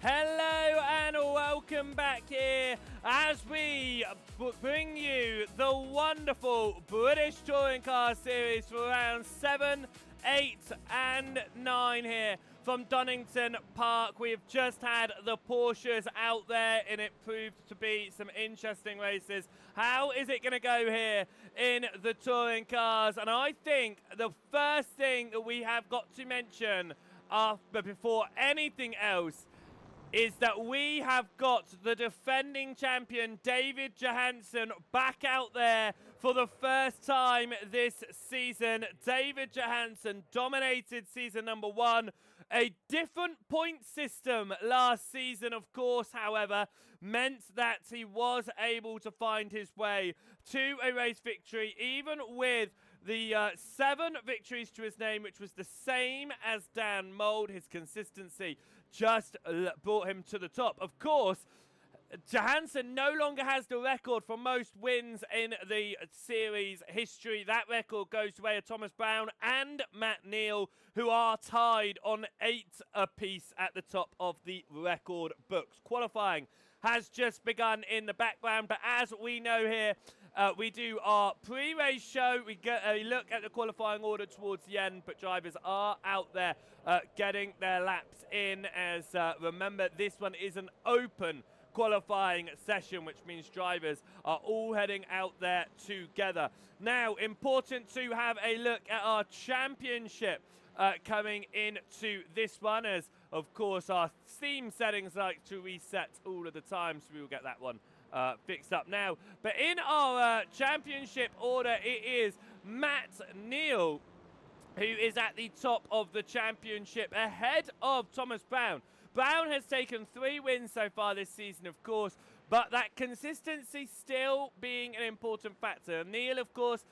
Hello and welcome back here as we bring you the wonderful British Touring Car Series for rounds 7, 8 and 9 here from Donington Park. We have just had the Porsches out there and it proved to be some interesting races. How is it going to go here in the touring cars? And I think the first thing that we have got to mention before anything else is that we have got the defending champion David Johansson back out there for the first time this season. David Johansson dominated season number 1. A different point system last season, of course, however, meant that he was able to find his way to a race victory, even with the 7 victories to his name, which was the same as Dan Mould. His consistency just brought him to the top. Of course, Johansson no longer has the record for most wins in the series history. That record goes to way of Thomas Brown and Matt Neal, who are tied on 8 apiece at the top of the record books. Qualifying has just begun in the background, but as we know here, we do our pre-race show. We get a look at the qualifying order towards the end, but drivers are out there getting their laps in. As remember, this one is an open qualifying session, which means drivers are all heading out there together. Now, important to have a look at our championship coming into this one, as of course our theme settings like to reset all of the time, so we will get that one fixed up now. But in our championship order, it is Matt Neal who is at the top of the championship, ahead of Thomas Brown. Brown has taken 3 wins so far this season, of course, but that consistency still being an important factor. Neal, of course,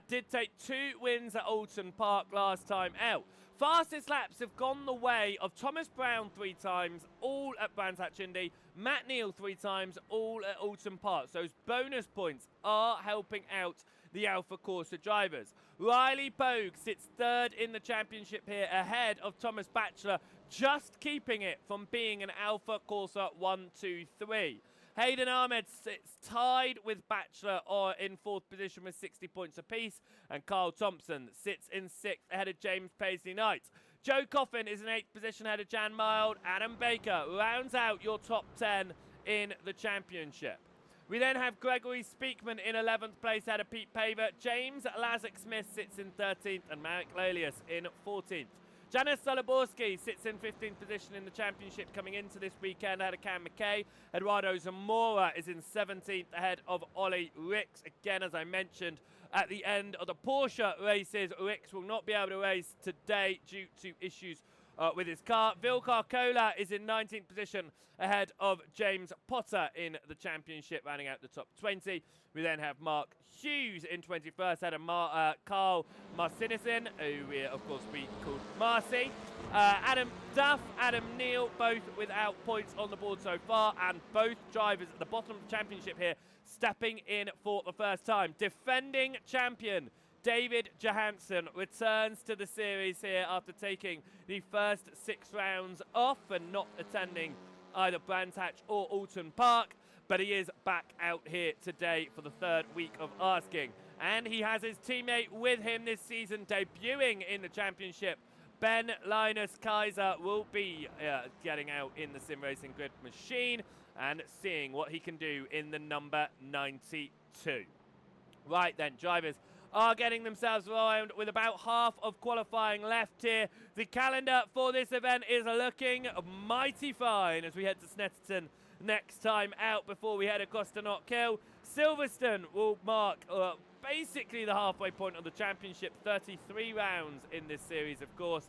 did take 2 wins at Alton Park last time out. Fastest laps have gone the way of Thomas Brown 3 times, all at Brands Hatch Indy. Matt Neal 3 times, all at Alton Park. So those bonus points are helping out the Alpha Corsa drivers. Riley Bogue sits 3rd in the championship here, ahead of Thomas Batchelor, just keeping it from being an Alpha Corsa 1, 2, 3. Hayden Ahmed sits tied with Batchelor in 4th position with 60 points apiece, and Carl Thompson sits in 6th ahead of James Paisley Knight. Joe Coffin is in 8th position ahead of Jan Mild. Adam Baker rounds out your top 10 in the championship. We then have Gregory Speakman in 11th place ahead of Pete Paver. James Lazark-Smith sits in 13th and Marek Lelius in 14th. Janis Soliborski sits in 15th position in the championship coming into this weekend ahead of Cam McKay. Eduardo Zamora is in 17th ahead of Ollie Ricks. Again, as I mentioned at the end of the Porsche races, Ricks will not be able to race today due to issues with his car. Vilcar Kola is in 19th position ahead of James Potter in the championship, rounding out the top 20. We then have Mark Hughes in 21st ahead of Carl Marcinison, who we of course called Marcy. Adam Duff, Adam Neal, both without points on the board so far, and both drivers at the bottom of the championship here stepping in for the first time. Defending champion David Johansson returns to the series here after taking the first 6 rounds off and not attending either Brands Hatch or Alton Park, but he is back out here today for the 3rd week of asking. And he has his teammate with him this season, debuting in the championship. Ben Linus Kaiser will be getting out in the sim racing grid machine and seeing what he can do in the number 92. Right then, drivers are getting themselves around with about half of qualifying left here. The calendar for this event is looking mighty fine as we head to Snetterton next time out before we head across to Knockhill. Silverstone will mark basically the halfway point of the championship, 33 rounds in this series, of course.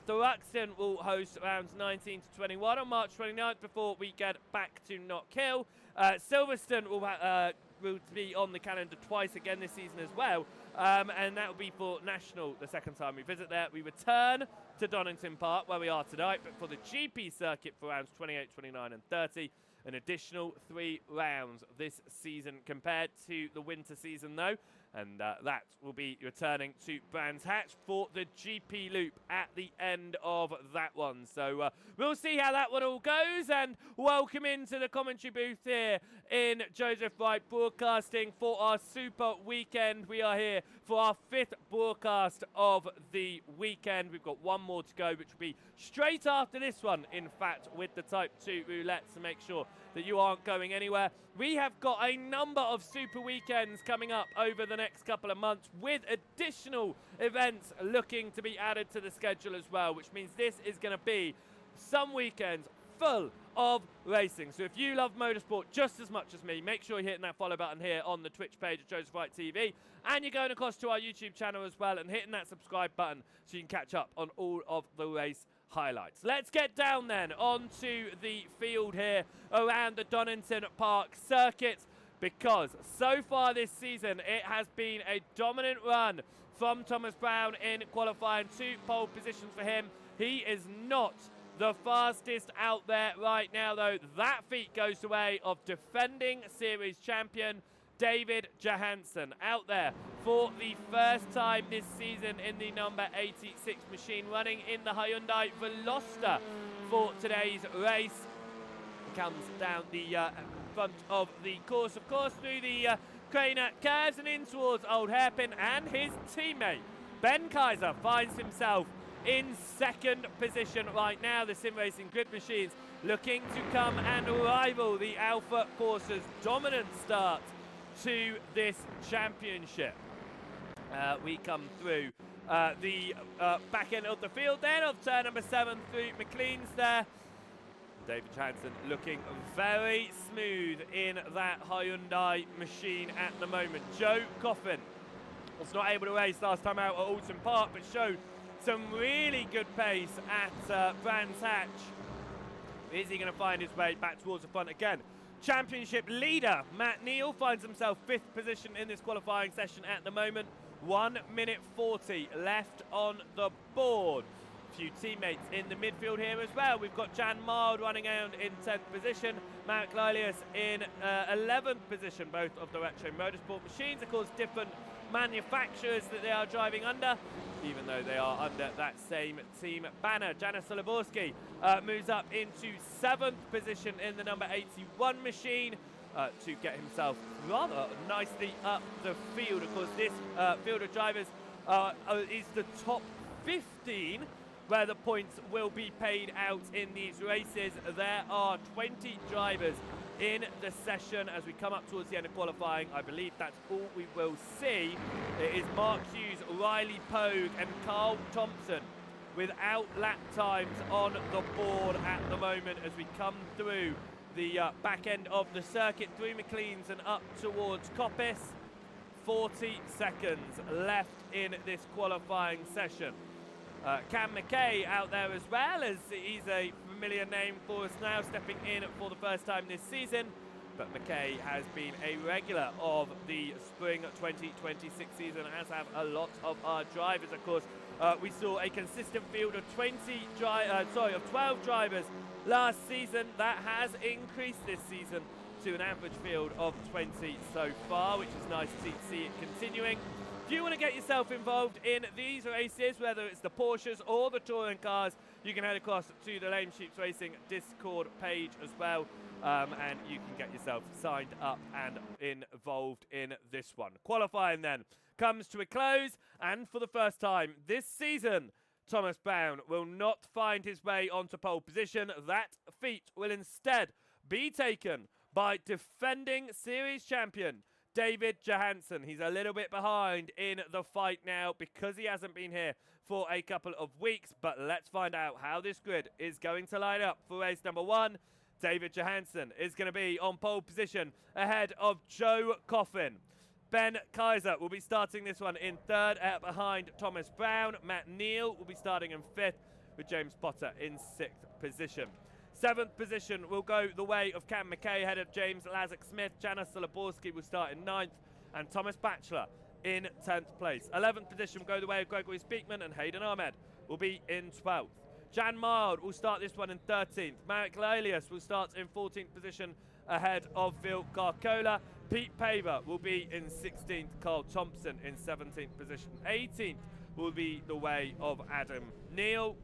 Thruxton will host rounds 19 to 21 on March 29th before we get back to Knockhill. Silverstone will be on the calendar twice again this season as well, and that will be for National the second time we visit there. We return to Donington Park where we are tonight, but for the GP circuit for rounds 28, 29 and 30. an additional 3 rounds this season compared to the winter season, though. And that will be returning to Brands Hatch for the GP loop at the end of that one. So we'll see how that one all goes. And welcome into the commentary booth here in Joseph Wright Broadcasting for our Super Weekend. We are here for our 5th broadcast of the weekend. We've got one more to go, which will be straight after this one, in fact, with the Type 2 roulette, to make sure that you aren't going anywhere. We have got a number of Super Weekends coming up over the next couple of months, with additional events looking to be added to the schedule as well, which means this is going to be some weekends full of racing. So if you love motorsport just as much as me, make sure you're hitting that follow button here on the Twitch page at Joseph Wright TV, and you're going across to our YouTube channel as well and hitting that subscribe button so you can catch up on all of the race highlights. Let's get down then onto the field here around the Donington Park circuit, because so far this season it has been a dominant run from Thomas Brown in qualifying. 2 pole positions for him. He is not the fastest out there right now, though. That feat goes the way of defending series champion David Johansson, out there for the first time this season in the number 86 machine, running in the Hyundai Veloster for today's race. Comes down the front of the course, of course, through the Craner curves and in towards Old Hairpin, and his teammate Ben Kaiser finds himself in 2nd position right now. The Sim Racing Grid Machines looking to come and rival the Alpha Course's dominant start to this championship. We come through the back end of the field then of turn number 7 through McLean's there. David Johansson looking very smooth in that Hyundai machine at the moment. Joe Coffin was not able to race last time out at Alton Park, but showed some really good pace at Brands Hatch. Is he going to find his way back towards the front again? Championship leader Matt Neal finds himself 5th position in this qualifying session at the moment. 1 minute 40 left on the board. A few teammates in the midfield here as well. We've got Jan Mild running out in 10th position. Mark Lilius in 11th position. Both of the Retro Motorsport machines, of course, different manufacturers that they are driving under, even though they are under that same team banner. Janis Soliborski moves up into 7th position in the number 81 machine to get himself rather nicely up the field. Of course, this field of drivers is the top 15 where the points will be paid out in these races. There are 20 drivers in the session as we come up towards the end of qualifying. I believe that's all we will see. It is Mark Hughes, Riley Pogue and Carl Thompson without lap times on the board at the moment as we come through the back end of the circuit, through McLean's and up towards Coppice. 40 seconds left in this qualifying session. Cam McKay out there as well, as he's a familiar name for us now, stepping in for the first time this season. But McKay has been a regular of the spring 2026 season, as have a lot of our drivers. Of course, we saw a consistent field of 12 drivers last season. That has increased this season to an average field of 20 so far, which is nice to see it continuing. If you want to get yourself involved in these races, whether it's the Porsches or the touring cars, you can head across to the Lame Sheeps Racing Discord page as well, and you can get yourself signed up and involved in this one. Qualifying then comes to a close, and for the first time this season, Thomas Brown will not find his way onto pole position. That feat will instead be taken by defending series champion David Johansson. He's a little bit behind in the fight now because he hasn't been here for a couple of weeks, but let's find out how this grid is going to line up for race number 1. David Johansson is going to be on pole position ahead of Joe Coffin. Ben Kaiser will be starting this one in 3rd, behind Thomas Brown. Matt Neal will be starting in 5th, with James Potter in 6th position. 7th position will go the way of Cam McKay ahead of James Lazark-Smith. Janis Soliborski will start in 9th, and Thomas Batchelor in 10th place. 11th position will go the way of Gregory Speakman, and Hayden Ahmed will be in 12th. Jan Mild will start this one in 13th. Marek Lelius will start in 14th position ahead of Phil Carcola. Pete Paver will be in 16th. Carl Thompson in 17th position. 18th will be the way of Adam Neal.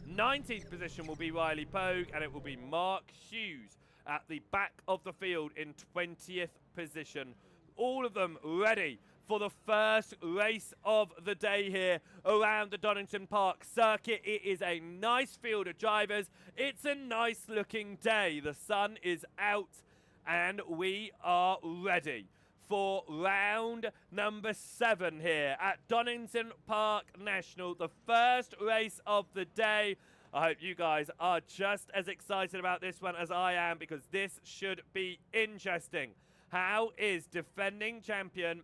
19th position will be Riley Pogue, and it will be Mark Hughes at the back of the field in 20th position. All of them ready for the first race of the day here around the Donington Park circuit. It is a nice field of drivers. It's a nice looking day. The sun is out and we are ready for round number 7 here at Donington Park National, the first race of the day. I hope you guys are just as excited about this one as I am, because this should be interesting. How is defending champion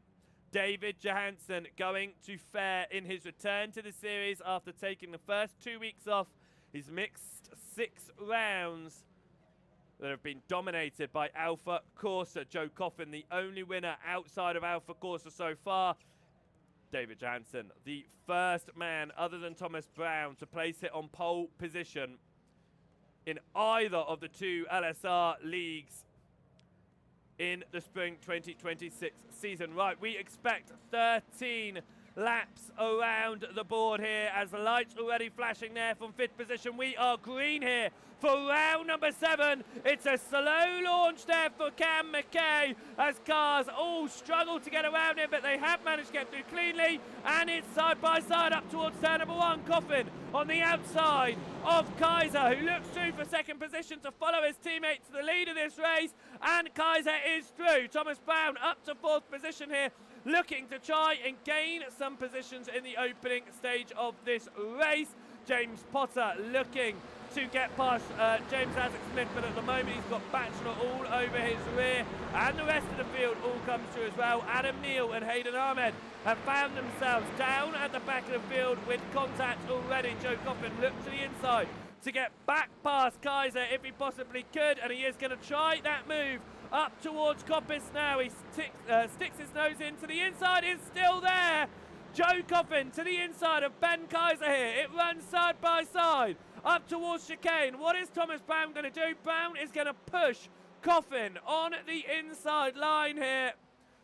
David Johansson going to fare in his return to the series after taking the first 2 weeks off? He's mixed 6 rounds that have been dominated by Alpha Corsa. Joe Coffin, the only winner outside of Alpha Corsa so far. David Johansson, the first man other than Thomas Brown to place it on pole position in either of the 2 LSR leagues in the spring 2026 season. Right, we expect 13 laps around the board here as the lights already flashing there from 5th position. We are green here for round number 7. It's a slow launch there for Cam McKay as cars all struggle to get around him, but they have managed to get through cleanly, and it's side by side up towards turn number 1. Coffin on the outside of Kaiser, who looks through for 2nd position to follow his teammate to the lead of this race, and Kaiser is through. Thomas Brown up to 4th position here, looking to try and gain some positions in the opening stage of this race. James Potter looking to get past James Isaac Smith, but at the moment he's got Batchelor all over his rear, and the rest of the field all comes through as well. Adam Neal and Hayden Ahmed have found themselves down at the back of the field with contact already. Joe Coffin looked to the inside to get back past Kaiser if he possibly could, and he is going to try that move up towards Coppice now. He sticks his nose into the inside, is still there. Joe Coffin to the inside of Ben Kaiser here. It runs side by side up towards chicane. What is Thomas Brown going to do? Brown is going to push Coffin on the inside line here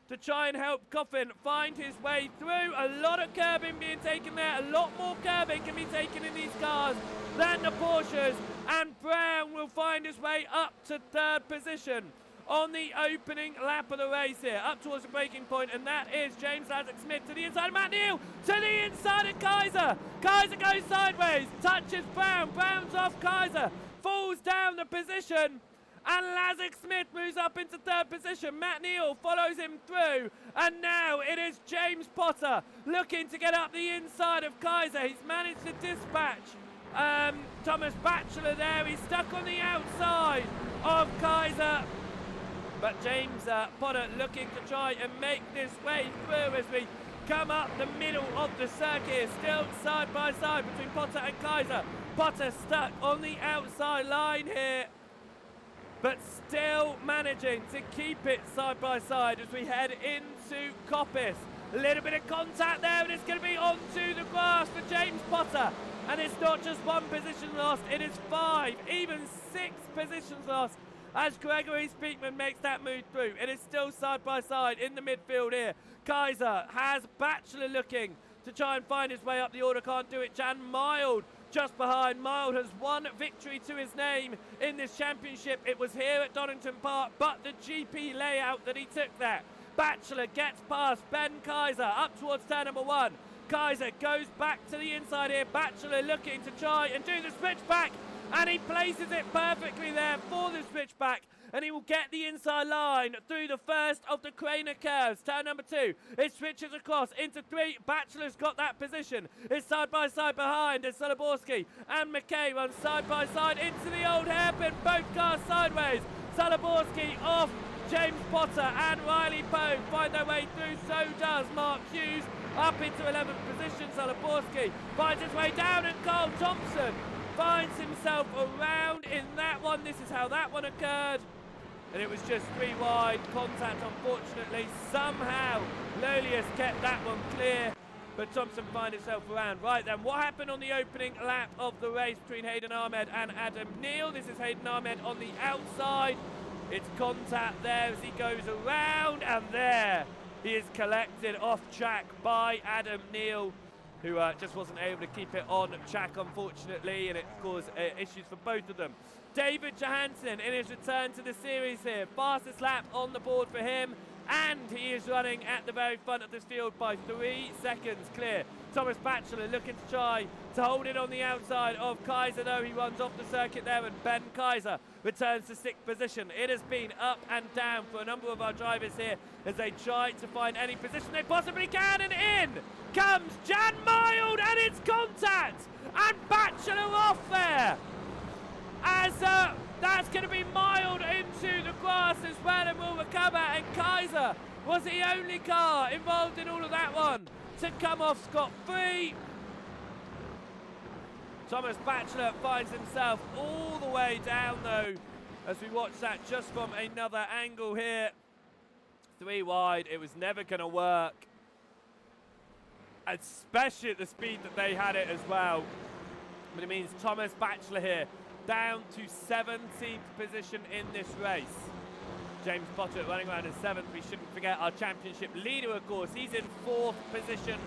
to try and help Coffin find his way through. A lot of curbing being taken there. A lot more curbing can be taken in these cars than the Porsches. And Brown will find his way up to 3rd position on the opening lap of the race here, up towards the breaking point, and that is James Isaac Smith to the inside of Matt Neal, to the inside of Kaiser. Kaiser goes sideways, touches Brown, Brown's off Kaiser, falls down the position, and Isaac Smith moves up into 3rd position. Matt Neal follows him through, and now it is James Potter looking to get up the inside of Kaiser. He's managed to dispatch Thomas Batchelor there. He's stuck on the outside of Kaiser, but James Potter looking to try and make this way through as we come up the middle of the circuit. Still side by side between Potter and Kaiser. Potter stuck on the outside line here, but still managing to keep it side by side as we head into Coppice. A little bit of contact there, and it's going to be onto the grass for James Potter. And it's not just 1 position lost, it is 5, even 6 positions lost as Gregory Speakman makes that move through. It is still side by side in the midfield here. Kaiser has Batchelor looking to try and find his way up the order, can't do it. Jan Mild just behind. Mild has 1 victory to his name in this championship. It was here at Donington Park, but the GP layout that he took that. Batchelor gets past Ben Kaiser up towards turn number 1. Kaiser goes back to the inside here. Batchelor looking to try and do the switchback, and he places it perfectly there for the switchback, and he will get the inside line through the first of the Craner curves. Turn number 2, it switches across into 3. Batchelor's got that position. It's side by side behind as Soliborski and McKay run side by side into the old hairpin. Both cars sideways. Soliborski off James Potter and Riley Pogue find their way through. So does Mark Hughes up into 11th position. Soliborski finds his way down, and Carl Thompson finds himself around in that one. This is how that one occurred, and it was just 3 wide contact, unfortunately. Somehow Lolius kept that one clear. but Thompson finds himself around. Right then, what happened on the opening lap of the race between Hayden Ahmed and Adam Neal? This is Hayden Ahmed on the outside. It's contact there as he goes around, and there he is collected off track by Adam Neal, who just wasn't able to keep it on track, unfortunately, and it caused issues for both of them. David Johansson in his return to the series here. Fastest lap on the board for him, and he is running at the very front of this field by 3 seconds clear. Thomas Batchelor looking to try to hold it on the outside of Kaiser, though he runs off the circuit there, and Ben Kaiser returns to 6th position. It has been up and down for a number of our drivers here as they try to find any position they possibly can, and in comes Jan Mild, and it's contact, and Batchelor off there. As that's going to be Mild into the grass as well, and will recover, and Kaiser was the only car involved in all of that one to come off scot-free. Thomas Batchelor finds himself all the way down, though, as we watch that just from another angle here. 3 wide, it was never going to work, especially at the speed that they had it as well. But it means Thomas Batchelor here down to 17th position in this race. James Potter running around in 7th. We shouldn't forget our championship leader, of course. He's in 4th position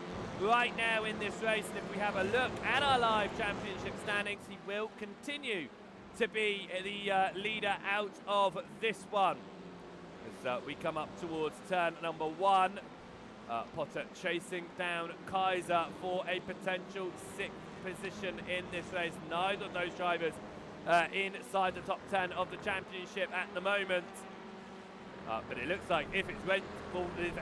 right now in this race. And if we have a look at our live championship standings, he will continue to be the leader out of this one. As we come up towards turn number 1, Potter chasing down Kaiser for a potential 6th position in this race. Neither of those drivers inside the top 10 of the championship at the moment. But it looks like if it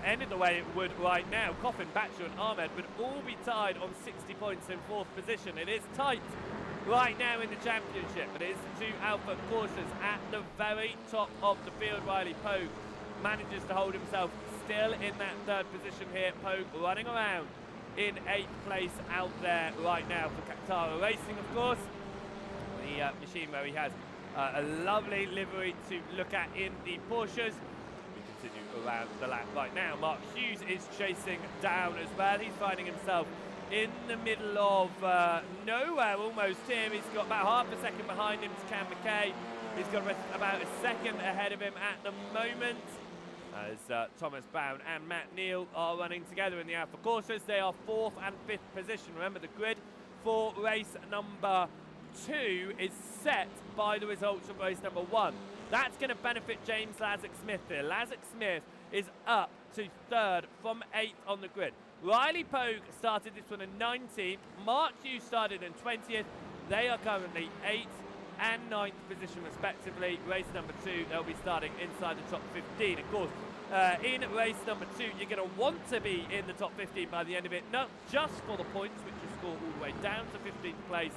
ended the way it would right now, Coffin, Batchelor and Ahmed would all be tied on 60 points in 4th position. It is tight right now in the championship, but it is the 2 Alpha Corsas at the very top of the field. Riley Pogue manages to hold himself still in that 3rd position here. Pogue running around in 8th place out there right now for Katara Racing, of course. The machine where he has a lovely livery to look at in the Porsches. We continue around the lap right now. Mark Hughes is chasing down as well. He's finding himself in the middle of nowhere almost here. He's got about half a second behind him to Cam McKay. He's got about a second ahead of him at the moment, as Thomas Brown and Matt Neal are running together in the Alpha Corsas. They are 4th and 5th position. Remember, the grid for race number 2 is set by the results of race number 1. That's going to benefit James Lazick-Smith here. Lazick-Smith is up to 3rd from 8th on the grid. Riley Pogue started this one in 19th. Mark Hughes started in 20th. They are currently 8th and 9th position respectively. Race number 2, they'll be starting inside the top 15. Of course, in race number 2, you're going to want to be in the top 15 by the end of it, not just for the points, which you score all the way down to 15th place,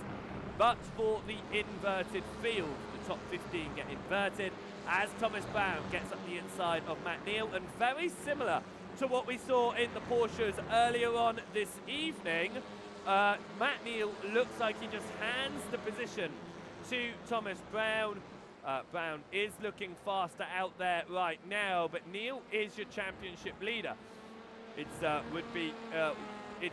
but for the inverted field. The top 15 get inverted as Thomas Brown gets up the inside of Matt Neal, and very similar to what we saw in the Porsches earlier on this evening. Matt Neal looks like he just hands the position to Thomas Brown. Brown is looking faster out there right now, but Neal is your championship leader. It's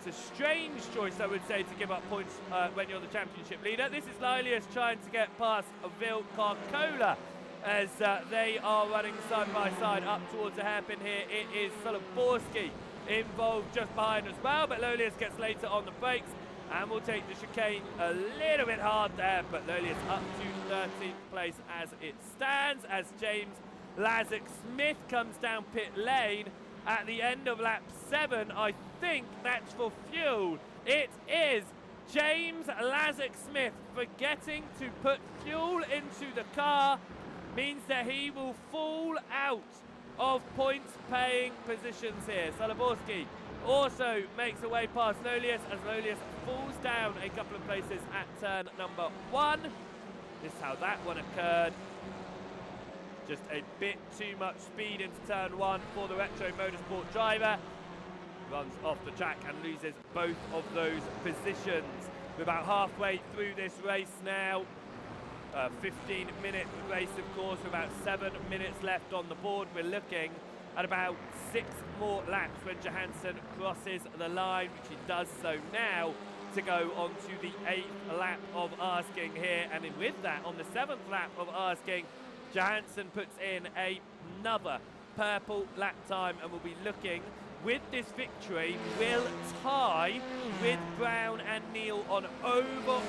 a strange choice, I would say, to give up points when you're the championship leader. This is Lilius trying to get past Vil Carcola as they are running side by side up towards the hairpin here. It is Soliborski involved just behind as well, but Lolius gets later on the brakes and will take the chicane a little bit hard there, but Lolius up to 13th place as it stands, as James Lazick-Smith comes down pit lane at the end of lap 7. I think that's for fuel. It is James Lazick-Smith forgetting to put fuel into the car, means that he will fall out of points paying positions here. Soliborski also makes a way past Lolius as Lolius falls down a couple of places at turn number 1. This is how that one occurred. Just a bit too much speed into turn 1 for the Retro Motorsport driver. Runs off the track and loses both of those positions. We're about halfway through this race now. 15-minute race, of course, with about 7 minutes left on the board. We're looking at about 6 more laps when Johansson crosses the line, which he does so now, to go on to the 8th lap of asking here. And then with that, on the 7th lap of asking, Johansson puts in another purple lap time and will be looking, with this victory, will tie with Brown and Neal on overall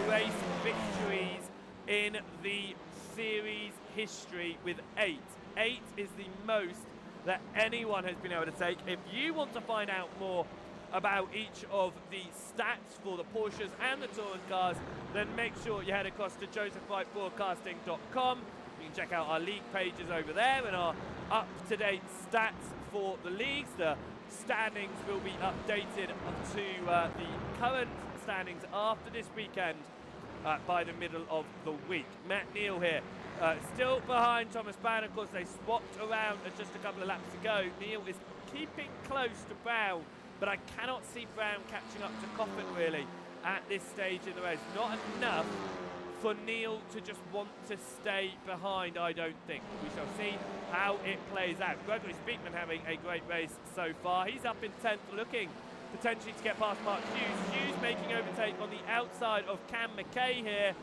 race victories in the series history with 8. 8 is the most that anyone has been able to take. If you want to find out more about each of the stats for the Porsches and the touring cars, then make sure you head across to josephwhitebroadcasting.com. You can check out our league pages over there and our up-to-date stats for the leagues. The standings will be updated to the current standings after this weekend by the middle of the week. Matt Neal here, still behind Thomas Brown. Of course, they swapped around just a couple of laps to go. Neal is keeping close to Brown, but I cannot see Brown catching up to Coffin really at this stage in the race. Not enough for Neal to just want to stay behind, I don't think. We shall see how it plays out. Gregory Speakman having a great race so far. He's up in 10th, looking potentially to get past Mark Hughes. Hughes making overtake on the outside of Cam McKay here.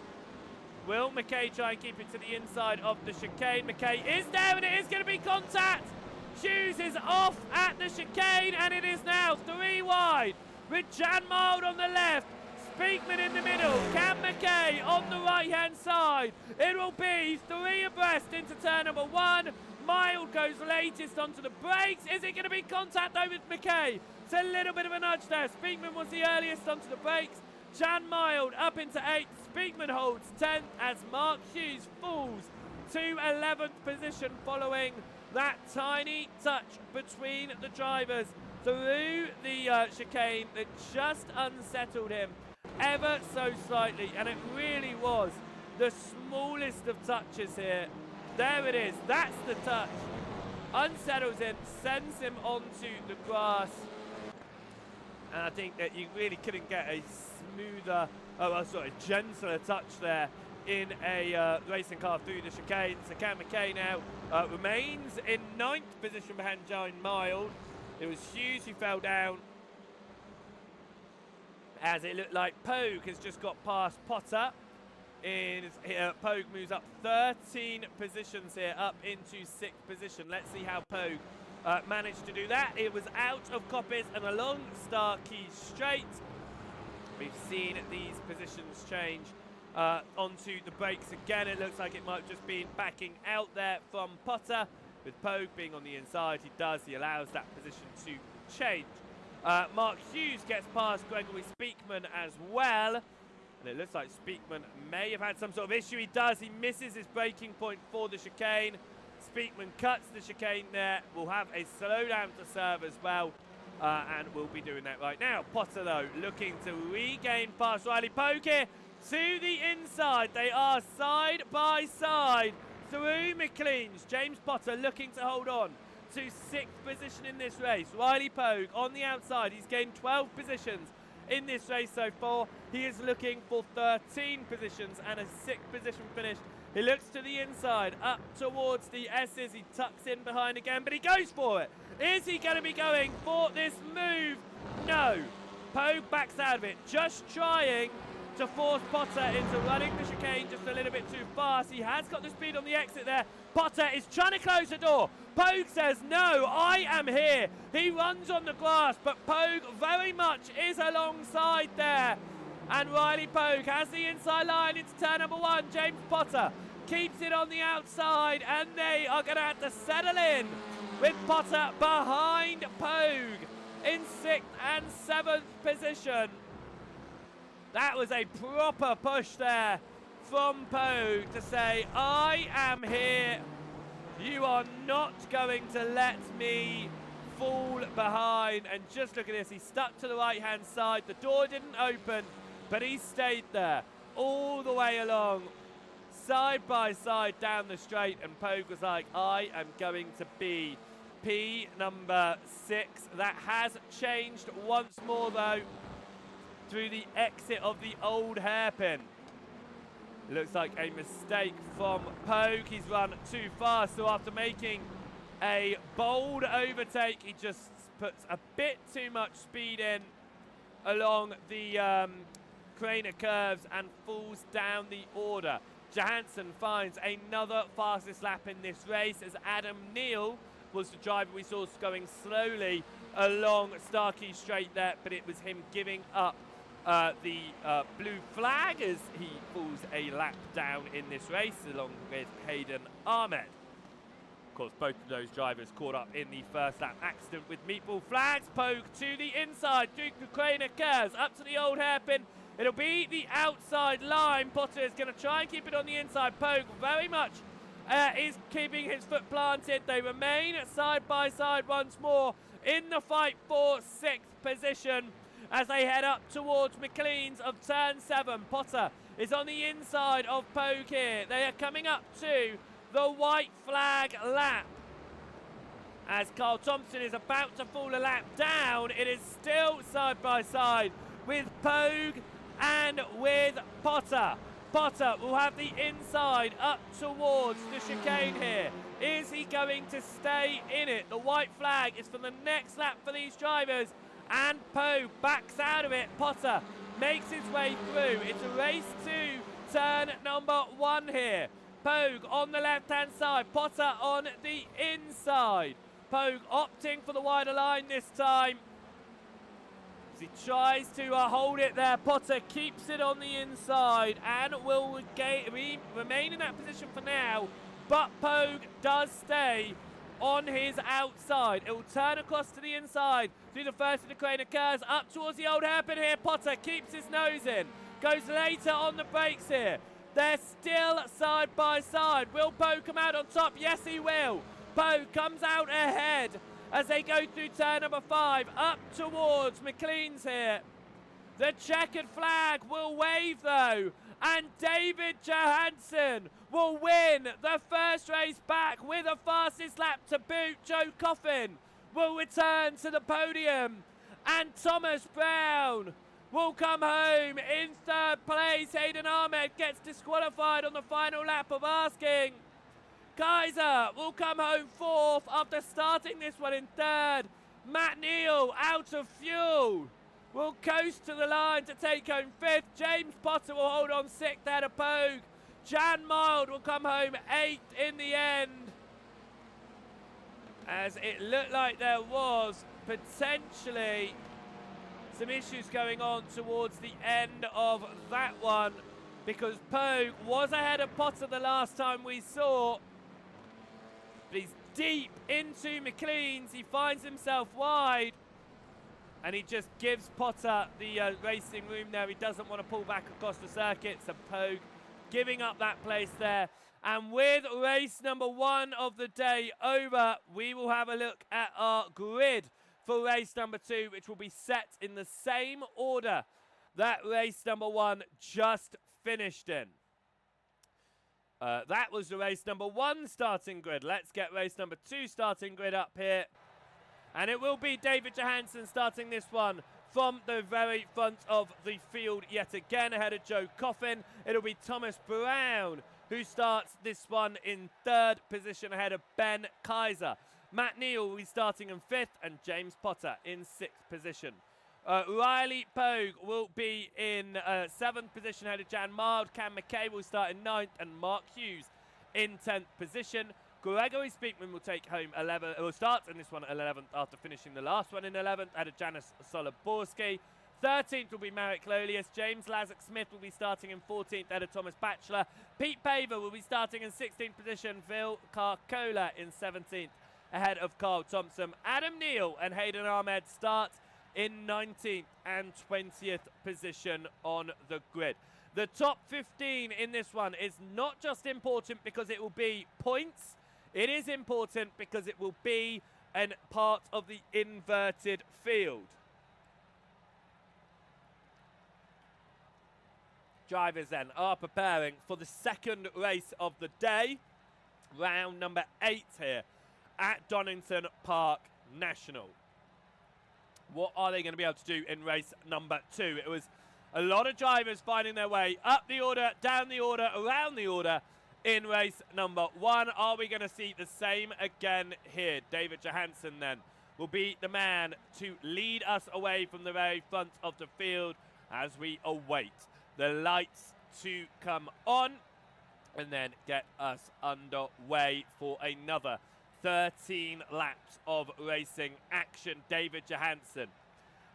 Will McKay try and keep it to the inside of the chicane? McKay is there, and it is going to be contact. Hughes is off at the chicane, and it is now 3 wide with Jan Mild on the left, Speakman in the middle, Cam McKay on the right-hand side. It will be 3 abreast into turn number 1. Mild goes latest onto the brakes. Is it going to be contact though with McKay? It's a little bit of a nudge there. Speakman was the earliest onto the brakes. Jan Mild up into 8th. Speakman holds 10th as Mark Hughes falls to 11th position following that tiny touch between the drivers through the chicane that just unsettled him ever so slightly, and it really was the smallest of touches here. There it is, that's the touch. Unsettles him, sends him onto the grass, and I think that you really couldn't get a smoother, gentler touch there in a racing car through the chicane. So Cam McKay now remains in 9th position behind Jan Mild. It was Hughes who fell down, as it looked like Pogue has just got past Potter. Pogue moves up 13 positions here, up into 6th position. Let's see how Pogue managed to do that. It was out of Coppice and along Star Keys Straight. We've seen these positions change onto the brakes again. It looks like it might have just been backing out there from Potter. With Pogue being on the inside, he allows that position to change. Mark Hughes gets past Gregory Speakman as well. And it looks like Speakman may have had some sort of issue. He does. He misses his braking point for the chicane. Speakman cuts the chicane there. We'll have a slowdown to serve as well. And we'll be doing that right now. Potter, though, looking to regain past Riley Pogue here to the inside. They are side by side through McLean's. James Potter looking to hold on to 6th position in this race. Riley Pogue on the outside. He's gained 12 positions in this race so far. He is looking for 13 positions and a 6th position finish. He looks to the inside, up towards the S's. He tucks in behind again, but he goes for it. Is he going to be going for this move? No. Pogue backs out of it, just trying to force Potter into running the chicane just a little bit too fast. He has got the speed on the exit there. Potter is trying to close the door. Pogue says, no, I am here. He runs on the grass, but Pogue very much is alongside there. And Riley Pogue has the inside line into turn number 1. James Potter keeps it on the outside, and they are going to have to settle in with Potter behind Pogue in 6th and 7th position. That was a proper push there from Pogue to say, I am here. You are not going to let me fall behind. And just look at this. He stuck to the right-hand side. The door didn't open, but he stayed there all the way along, side by side down the straight. And Pogue was like, I am going to be P number 6. That has changed once more, though, through the exit of the old hairpin. It looks like a mistake from Pogue. He's run too fast, so after making a bold overtake. He just puts a bit too much speed in along the Craner curves and falls down the order. Johansson finds another fastest lap in this race as Adam Neal was the driver we saw going slowly along Starkey Straight there, but it was him giving up the blue flag as he falls a lap down in this race along with Hayden Ahmed. Of course, both of those drivers caught up in the first lap accident with meatball flags. Pogue to the inside, Duke the Craner curves up to the old hairpin. It'll be the outside line. Potter is going to try and keep it on the inside. Pogue very much is keeping his foot planted. They remain side by side once more in the fight for 6th position as they head up towards McLean's of turn 7. Potter is on the inside of Pogue here. They are coming up to the white flag lap. As Carl Thompson is about to fall a lap down, it is still side by side with Pogue and with Potter. Potter will have the inside up towards the chicane here. Is he going to stay in it? The white flag is for the next lap for these drivers, and Pogue backs out of it. Potter makes his way through. It's a race to turn number 1 here. Pogue on the left-hand side, Potter on the inside. Pogue opting for the wider line this time. He tries to hold it there. Potter keeps it on the inside and will remain in that position for now. But Pogue does stay on his outside. It will turn across to the inside through the first of the Craner curves up towards the old hairpin here. Potter keeps his nose in. Goes later on the brakes here. They're still side by side. Will Pogue come out on top? Yes, he will. Pogue comes out ahead as they go through turn number 5 up towards McLean's here. The checkered flag will wave though, and David Johansson will win the first race back with a fastest lap to boot. Joe Coffin will return to the podium, and Thomas Brown will come home in 3rd place. Hayden Ahmed gets disqualified on the final lap of asking. Kaiser will come home 4th after starting this one in 3rd. Matt Neal, out of fuel, will coast to the line to take home 5th. James Potter will hold on 6th out of Pogue. Jan Mild will come home 8th in the end, as it looked like there was potentially some issues going on towards the end of that one, because Pogue was ahead of Potter the last time we saw. But he's deep into McLean's. He finds himself wide, and he just gives Potter the racing room there. He doesn't want to pull back across the circuit, so Pogue giving up that place there. And with race number 1 of the day over, we will have a look at our grid for race number 2, which will be set in the same order that race number 1 just finished in. That was the race number 1 starting grid. Let's get race number 2 starting grid up here. And it will be David Johansson starting this one from the very front of the field yet again, ahead of Joe Coffin. It'll be Thomas Brown who starts this one in 3rd position ahead of Ben Kaiser. Matt Neal will be starting in 5th, and James Potter in 6th position. Riley Pogue will be in 7th position ahead of Jan Mild. Cam McKay will start in 9th, and Mark Hughes in 10th position. Gregory Speakman will take home 11th, will start in this one 11th after finishing the last one in 11th, ahead of Janice Soloborski. 13th will be Marek Lolius. James Lazark Smith will be starting in 14th, ahead of Thomas Batchelor. Pete Paver will be starting in 16th position. Phil Carcola in 17th, ahead of Carl Thompson. Adam Neal and Hayden Ahmed start in 19th and 20th position on the grid. The top 15 in this one is not just important because it will be points. It is important because it will be a part of the inverted field. Drivers then are preparing for the second race of the day, round number 8 here at Donington Park National. What are they going to be able to do in race number 2? It was a lot of drivers finding their way up the order, down the order, around the order in race number 1. Are we going to see the same again here? David Johansson then will be the man to lead us away from the very front of the field as we await the lights to come on and then get us underway for another 13 laps of racing action. David Johansson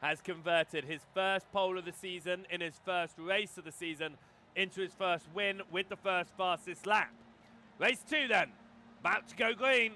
has converted his first pole of the season in his first race of the season into his first win with the first fastest lap. Race 2 then, about to go green.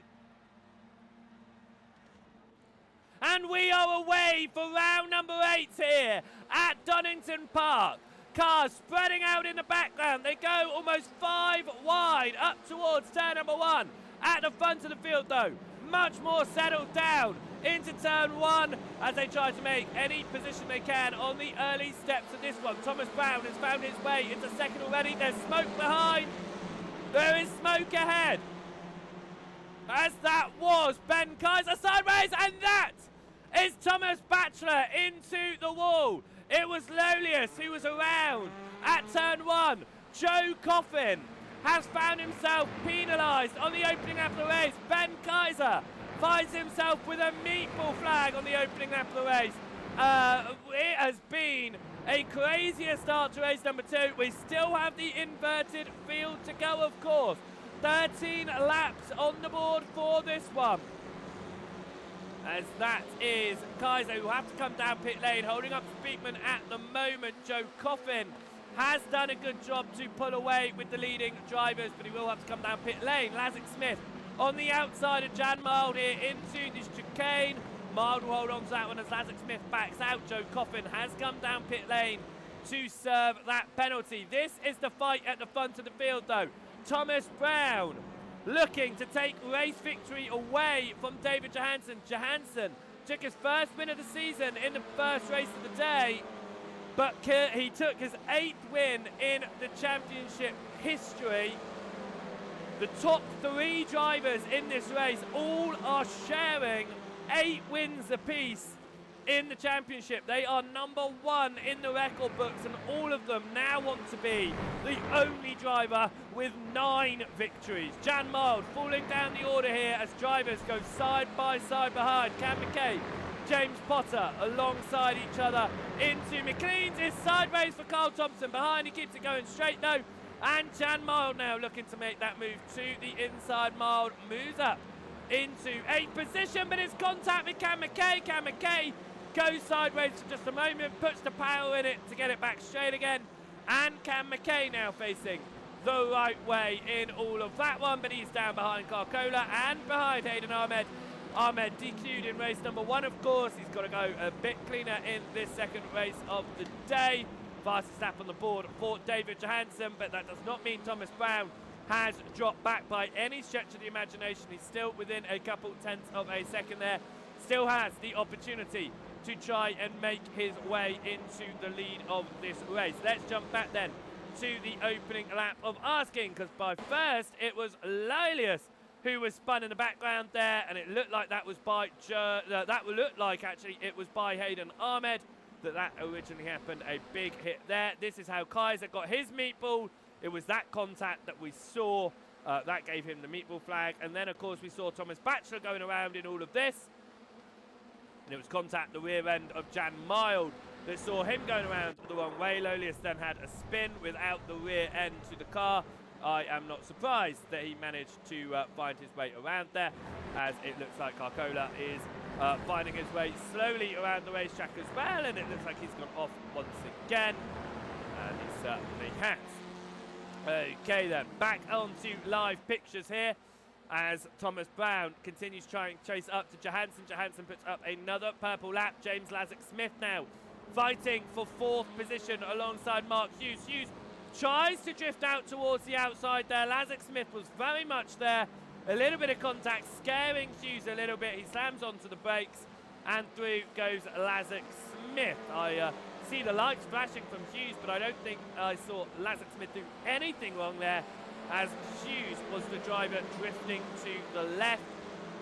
And we are away for round number 8 here at Donington Park. Cars spreading out in the background. They go almost 5 wide up towards turn number 1. At the front of the field though, much more settled down into turn 1 as they try to make any position they can on the early steps of this one. Thomas Brown has found his way into second already. There's smoke behind. There is smoke ahead. As that was Ben Kaiser sideways, and that is Thomas Batchelor into the wall. It was Lolius who was around at turn 1. Joe Coffin has found himself penalised on the opening lap of the race. Ben Kaiser finds himself with a meatball flag on the opening lap of the race. It has been a crazier start to race number 2. We still have the inverted field to go, of course. 13 laps on the board for this one. As that is Kaiser, who will have to come down pit lane, holding up Speakman at the moment. Joe Coffin has done a good job to pull away with the leading drivers, but he will have to come down pit lane. Lazic Smith on the outside of Jan Mild here into this chicane. Mild will hold on to that one as Lazic Smith backs out. Joe Coffin has come down pit lane to serve that penalty. This is the fight at the front of the field though. Thomas Brown looking to take race victory away from David Johansson. Johansson took his first win of the season in the first race of the day, but he took his 8th win in the championship history. The top 3 drivers in this race all are sharing 8 wins apiece in the championship. They are number 1 in the record books, and all of them now want to be the only driver with 9 victories. Jan Mild falling down the order here as drivers go side by side behind. Cam McKay, James Potter alongside each other into McLean's is sideways for Carl Thompson. Behind, he keeps it going straight though. And Jan Mild now looking to make that move to the inside. Mild moves up into 8th position, but it's contact with Cam McKay. Cam McKay goes sideways for just a moment, puts the power in it to get it back straight again. And Cam McKay now facing the right way in all of that one, but he's down behind Carcola and behind Hayden Ahmed. Ahmed DQ'd in race number 1, of course. He's got to go a bit cleaner in this second race of the day. Fastest lap on the board for David Johansson, but that does not mean Thomas Brown has dropped back by any stretch of the imagination. He's still within a couple tenths of a second there. Still has the opportunity to try and make his way into the lead of this race. Let's jump back then to the opening lap of asking, because by first it was Lolius who was spun in the background there, and it looked like that was by actually it was by Hayden Ahmed that originally happened. A big hit there. This is how Kaiser got his meatball. It was that contact that we saw that gave him the meatball flag, and then of course we saw Thomas Batchelor going around in all of this, and it was contact the rear end of Jan Mild that saw him going around the wrong way. Lolius then had a spin without the rear end to the car. I am not surprised that he managed to find his way around there, as it looks like Carcola is finding his way slowly around the racetrack as well, and it looks like he's gone off once again, and he certainly has. Okay then, back onto live pictures here as Thomas Brown continues trying to chase up to Johansson. Johansson puts up another purple lap. James Lazic Smith now fighting for 4th position alongside Mark Hughes. Hughes tries to drift out towards the outside there. Lazic Smith was very much there. A little bit of contact, scaring Hughes a little bit. He slams onto the brakes, and through goes Lazic Smith. I see the lights flashing from Hughes, but I don't think I saw Lazic Smith do anything wrong there, as Hughes was the driver drifting to the left.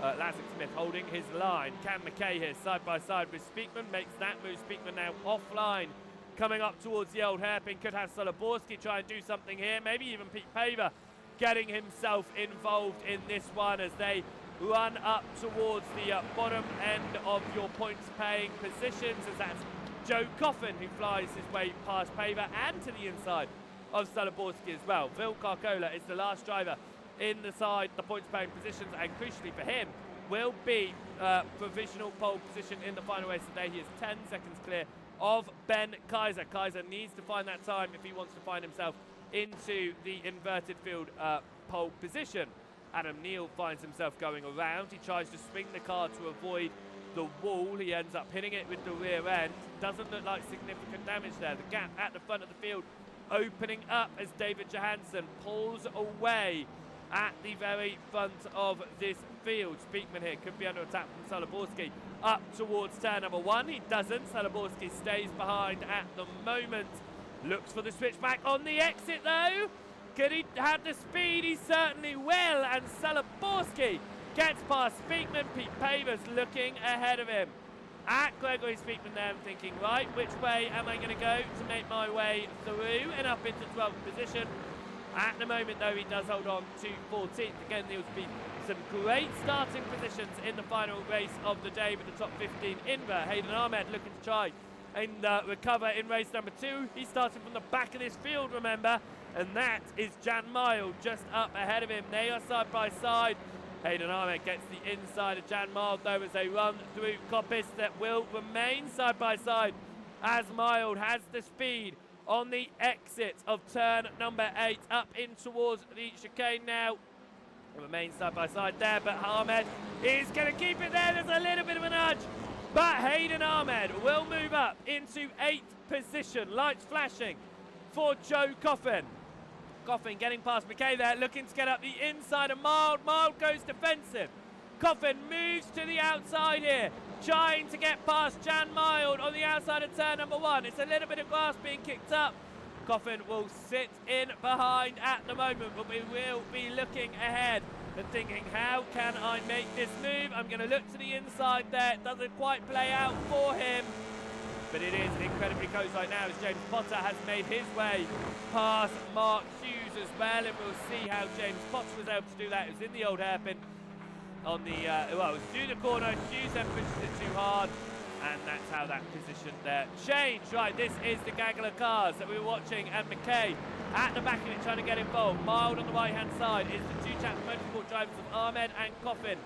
Lazic Smith holding his line. Cam McKay here side by side with Speakman, makes that move. Speakman now offline, coming up towards the old hairpin. Could have Soloborski try and do something here, maybe even Pete Paver getting himself involved in this one as they run up towards the bottom end of your points paying positions, as that's Joe Coffin who flies his way past Paver and to the inside of Salaborski as well. Phil Carcola is the last driver inside the points paying positions, and crucially for him will be provisional pole position in the final race today. He is 10 seconds clear of Ben Kaiser. Kaiser needs to find that time if he wants to find himself into the inverted field pole position. Adam Neal finds himself going around. He tries to swing the car to avoid the wall. He ends up hitting it with the rear end. Doesn't look like significant damage there. The gap at the front of the field opening up as David Johansson pulls away at the very front of this field. Speakman here could be under attack from Salaborski up towards turn number 1. He doesn't. Salaborski stays behind at the moment. Looks for the switchback on the exit though. Could he have the speed? He certainly will. And Salaborski gets past Speakman. Pete Pavers looking ahead of him. At Gregory Speakman there, I'm thinking, right, which way am I going to go to make my way through and up into 12th position? At the moment, though, he does hold on to 14th. Again, there will be some great starting positions in the final race of the day with the top 15 invert. Hayden Ahmed looking to try and recover in race number 2. He's starting from the back of this field, remember, and that is Jan Mild just up ahead of him. They are side by side. Hayden Ahmed gets the inside of Jan Mild, though, as they run through Coppice that will remain side by side as Mild has the speed on the exit of turn number 8 up in towards the chicane now. Remain side by side there, but Ahmed is going to keep it there. There's a little bit of a nudge, but Hayden Ahmed will move up into 8th position. Lights flashing for Joe Coffin. Coffin getting past McKay there, looking to get up the inside of Mild. Mild goes defensive. Coffin moves to the outside here, trying to get past Jan Mild on the outside of turn number 1. It's a little bit of grass being kicked up. Coffin will sit in behind at the moment, but we will be looking ahead and thinking, how can I make this move? I'm going to look to the inside there. It doesn't quite play out for him, but it is incredibly close right now as James Potter has made his way past Mark Hughes as well, and we'll see how James Potter was able to do that. It was in the old hairpin on the, well, it was through the corner. Hughes then pushes it too hard, and that's how that position there changed. Right, this is the gaggle of cars that we were watching, and McKay at the back of it trying to get involved. Mild on the right-hand side is the two Chapman Motorsport drivers of Ahmed and Coffin,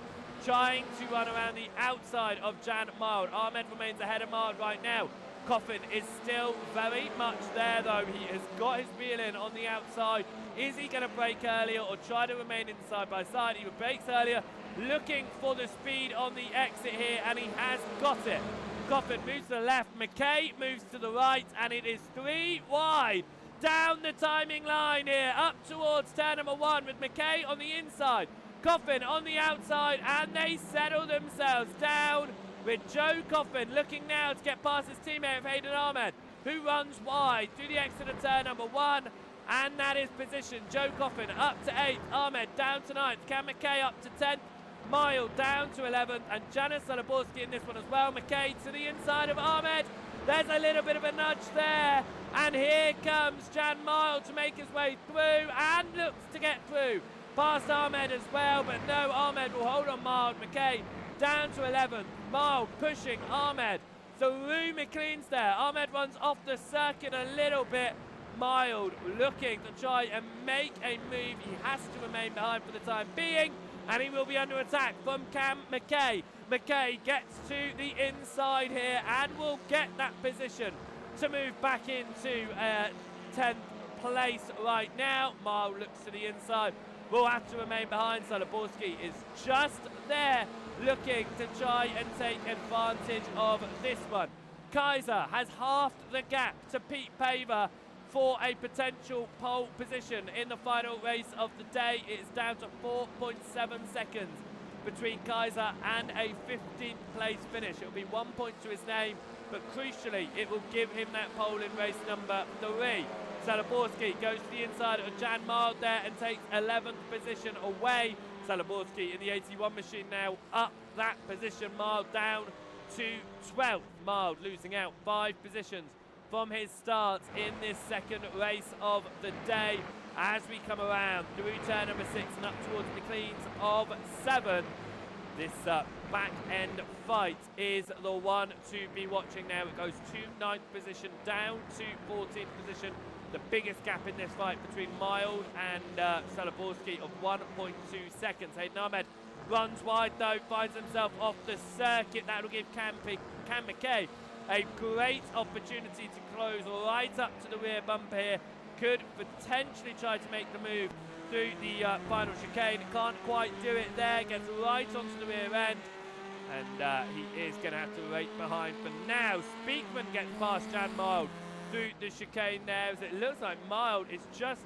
trying to run around the outside of Jan Mild. Ahmed remains ahead of Mild right now. Coffin is still very much there though. He has got his wheel in on the outside. Is he going to brake earlier or try to remain in side by side? He brakes earlier, looking for the speed on the exit here, and he has got it. Coffin moves to the left, McKay moves to the right, and it is 3 wide down the timing line here, up towards turn number 1 with McKay on the inside, Coffin on the outside, and they settle themselves down with Joe Coffin looking now to get past his teammate of Hayden Ahmed, who runs wide through the exit of turn number 1, and that is position. Joe Coffin up to 8th, Ahmed down to 9th, Cam McKay up to 10th, Mild down to 11th, and Janis Salaborski in this one as well. McKay to the inside of Ahmed. There's a little bit of a nudge there, and here comes Jan Mild to make his way through, and looks to get through past Ahmed as well, but no, Ahmed will hold on Mild. McKay down to 11th, Mild pushing Ahmed through McLean's there. Ahmed runs off the circuit a little bit. Mild looking to try and make a move. He has to remain behind for the time being, and he will be under attack from Cam McKay. McKay gets to the inside here and will get that position to move back into 10th place right now. Mild looks to the inside, will have to remain behind. Salaborski is just there looking to try and take advantage of this one. Kaiser has halved the gap to Pete Paver for a potential pole position in the final race of the day. It is down to 4.7 seconds between Kaiser and a 15th place finish. It will be 1 point to his name, but crucially it will give him that pole in race number 3. Salaborski goes to the inside of Jan Mild there and takes 11th position away. Salaborski in the 81 machine now up that position. Mild down to 12th. Mild losing out 5 positions from his start in this second race of the day. as we come around through turn number 6 and up towards McLean's of 7. This back end fight is the one to be watching now. It goes to 9th position down to 14th position. The biggest gap in this fight between Mild and Salaborski of 1.2 seconds. Hayden Ahmed runs wide though, finds himself off the circuit. That will give Cam McKay a great opportunity to close right up to the rear bumper here. Could potentially try to make the move through the final chicane. Can't quite do it there. Gets right onto the rear end. And he is going to have to rake behind for now. Speakman gets past Jan Mild through the chicane there. As it looks like Mild is just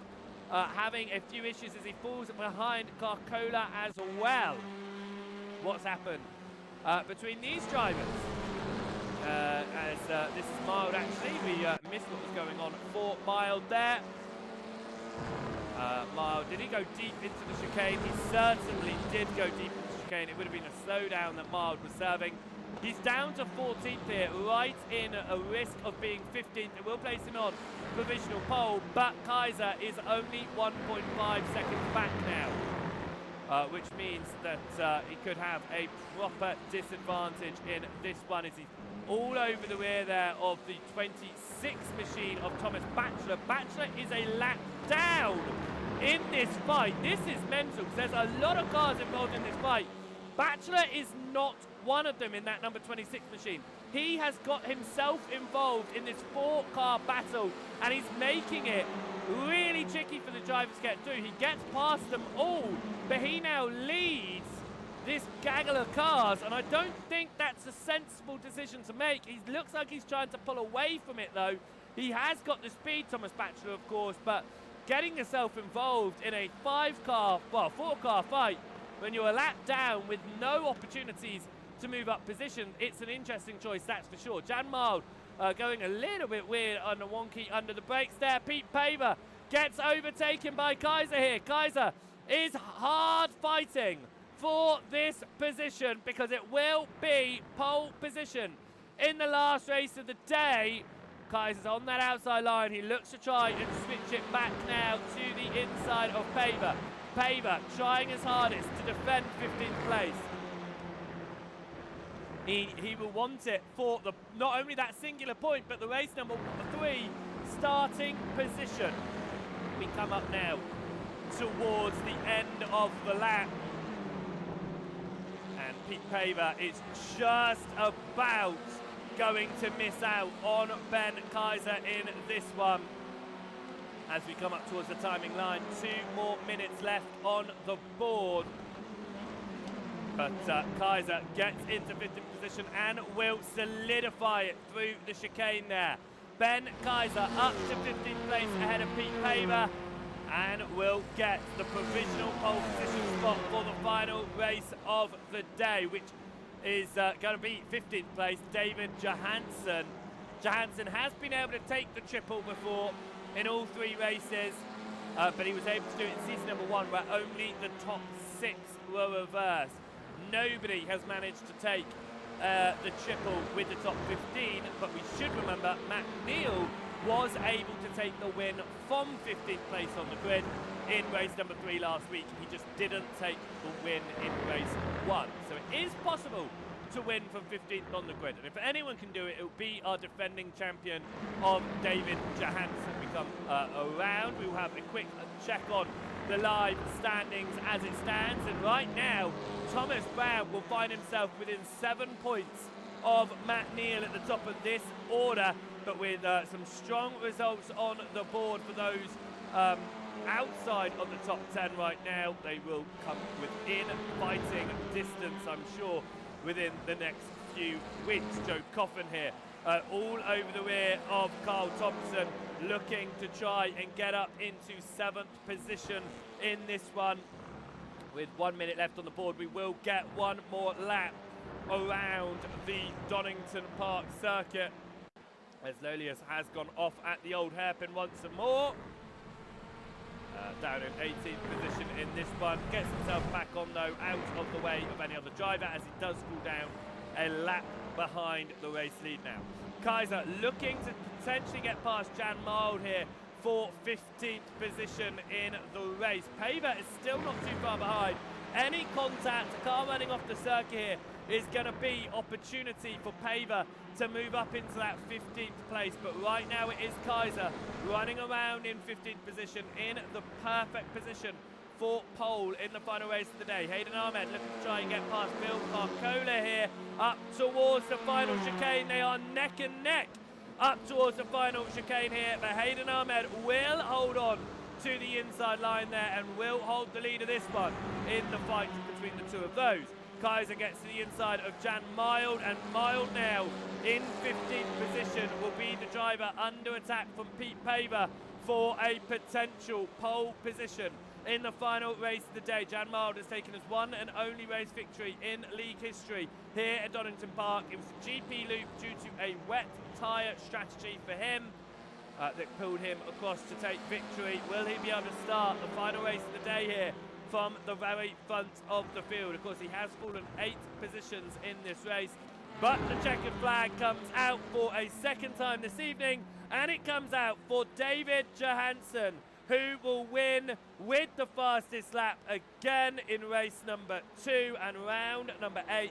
having a few issues as he falls behind Carcola as well. What's happened between these drivers? As this is Mild actually. We missed what was going on for Mild there. Mild, did he go deep into the chicane? He certainly did go deep into the chicane. It would have been a slowdown that Mild was serving. He's down to 14th here, right in a risk of being 15th. It will place him on provisional pole, but Kaiser is only 1.5 seconds back now, which means that he could have a proper disadvantage in this one as he's all over the rear there of the 26th machine of Thomas Batchelor. Batchelor is a lap down in this fight. This is mental because there's a lot of cars involved in this fight. Batchelor is not one of them in that number 26 machine. He has got himself involved in this 4-car battle and he's making it really tricky for the drivers to get through. He gets past them all, but he now leads this gaggle of cars, and I don't think that's a sensible decision to make. He looks like he's trying to pull away from it though. He has got the speed, Thomas Batchelor, of course, but getting yourself involved in a 4-car fight when you're a lap down with no opportunities to move up position, it's an interesting choice, that's for sure. Jan Mild going a little bit weird on the wonky under the brakes there. Pete Paver gets overtaken by Kaiser here. Kaiser is hard fighting for this position because it will be pole position in the last race of the day. Kaiser's on that outside line. He looks to try and switch it back now to the inside of Paver. Paver trying his hardest to defend 15th place. He will want it for the not only that singular point, but the race number 3 starting position. We come up now towards the end of the lap. And Pete Paver is just about going to miss out on Ben Kaiser in this one. As we come up towards the timing line, 2 more minutes left on the board. But Kaiser gets into 15th position and will solidify it through the chicane there. Ben Kaiser up to 15th place ahead of Pete Paver and will get the provisional pole position spot for the final race of the day, which is going to be 15th place, David Johansson. Johansson has been able to take the triple before in all 3 races, but he was able to do it in season number 1 where only the top 6 were reversed. Nobody has managed to take the triple with the top 15, but we should remember Matt Neal was able to take the win from 15th place on the grid in race number 3 last week. He just didn't take the win in race 1. So it is possible to win from 15th on the grid. And if anyone can do it, it will be our defending champion of David Johansson. We come around, we will have a quick check on the live standings as it stands. And right now, Thomas Brown will find himself within 7 points of Matt Neal at the top of this order, but with some strong results on the board for those outside of the top 10 right now. They will come within fighting distance, I'm sure, within the next few weeks. Joe Coffin here, all over the rear of Carl Thompson, looking to try and get up into 7th position in this one. With 1 minute left on the board, we will get one more lap around the Donington Park circuit, as Lolius has gone off at the old hairpin once more. Down in 18th position in this one. Gets himself back on though, out of the way of any other driver, as he does cool down a lap behind the race lead now. Kaiser looking to potentially get past Jan Mild here for 15th position in the race. Paver is still not too far behind. Any contact, a car running off the circuit here, is going to be opportunity for Paver to move up into that 15th place. But right now it is Kaiser running around in 15th position, in the perfect position for pole in the final race of the day. Hayden Ahmed looking to try and get past Bill Carcola here up towards the final chicane. They are neck and neck up towards the final chicane here, but Hayden Ahmed will hold on to the inside line there and will hold the lead of this one in the fight between the two of those. Kaiser gets to the inside of Jan Mild, and Mild now in 15th position will be the driver under attack from Pete Paver for a potential pole position in the final race of the day. Jan Mild has taken his one and only race victory in league history here at Donington Park. It was a GP loop due to a wet tyre strategy for him that pulled him across to take victory. Will he be able to start the final race of the day here from the very front of the field? Of course, he has fallen 8 positions in this race, but the checkered flag comes out for a second time this evening, and it comes out for David Johansson, who will win with the fastest lap again in race number 2 and round number 8.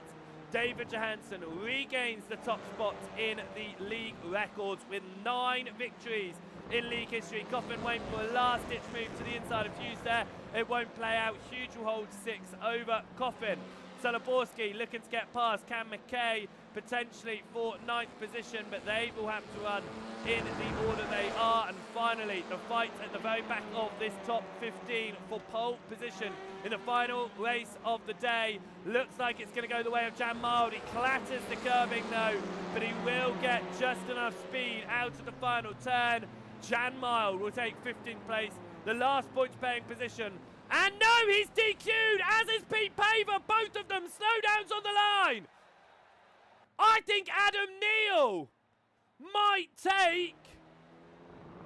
David Johansson regains the top spot in the league records with 9 victories in league history. Coffin waiting for a last-ditch move to the inside of Hughes there. It won't play out. Hughes will hold 6 over Coffin. Salaborski looking to get past Cam McKay, potentially for 9th position, but they will have to run in the order they are. And finally, the fight at the very back of this top 15 for pole position in the final race of the day. Looks like it's going to go the way of Jan Mild. He clatters the curbing though, but he will get just enough speed out of the final turn. Jan Mild will take 15th place, the last points paying position. And no, he's DQ'd, as is Pete Paver. Both of them slowdowns on the line. I think Adam Neal might take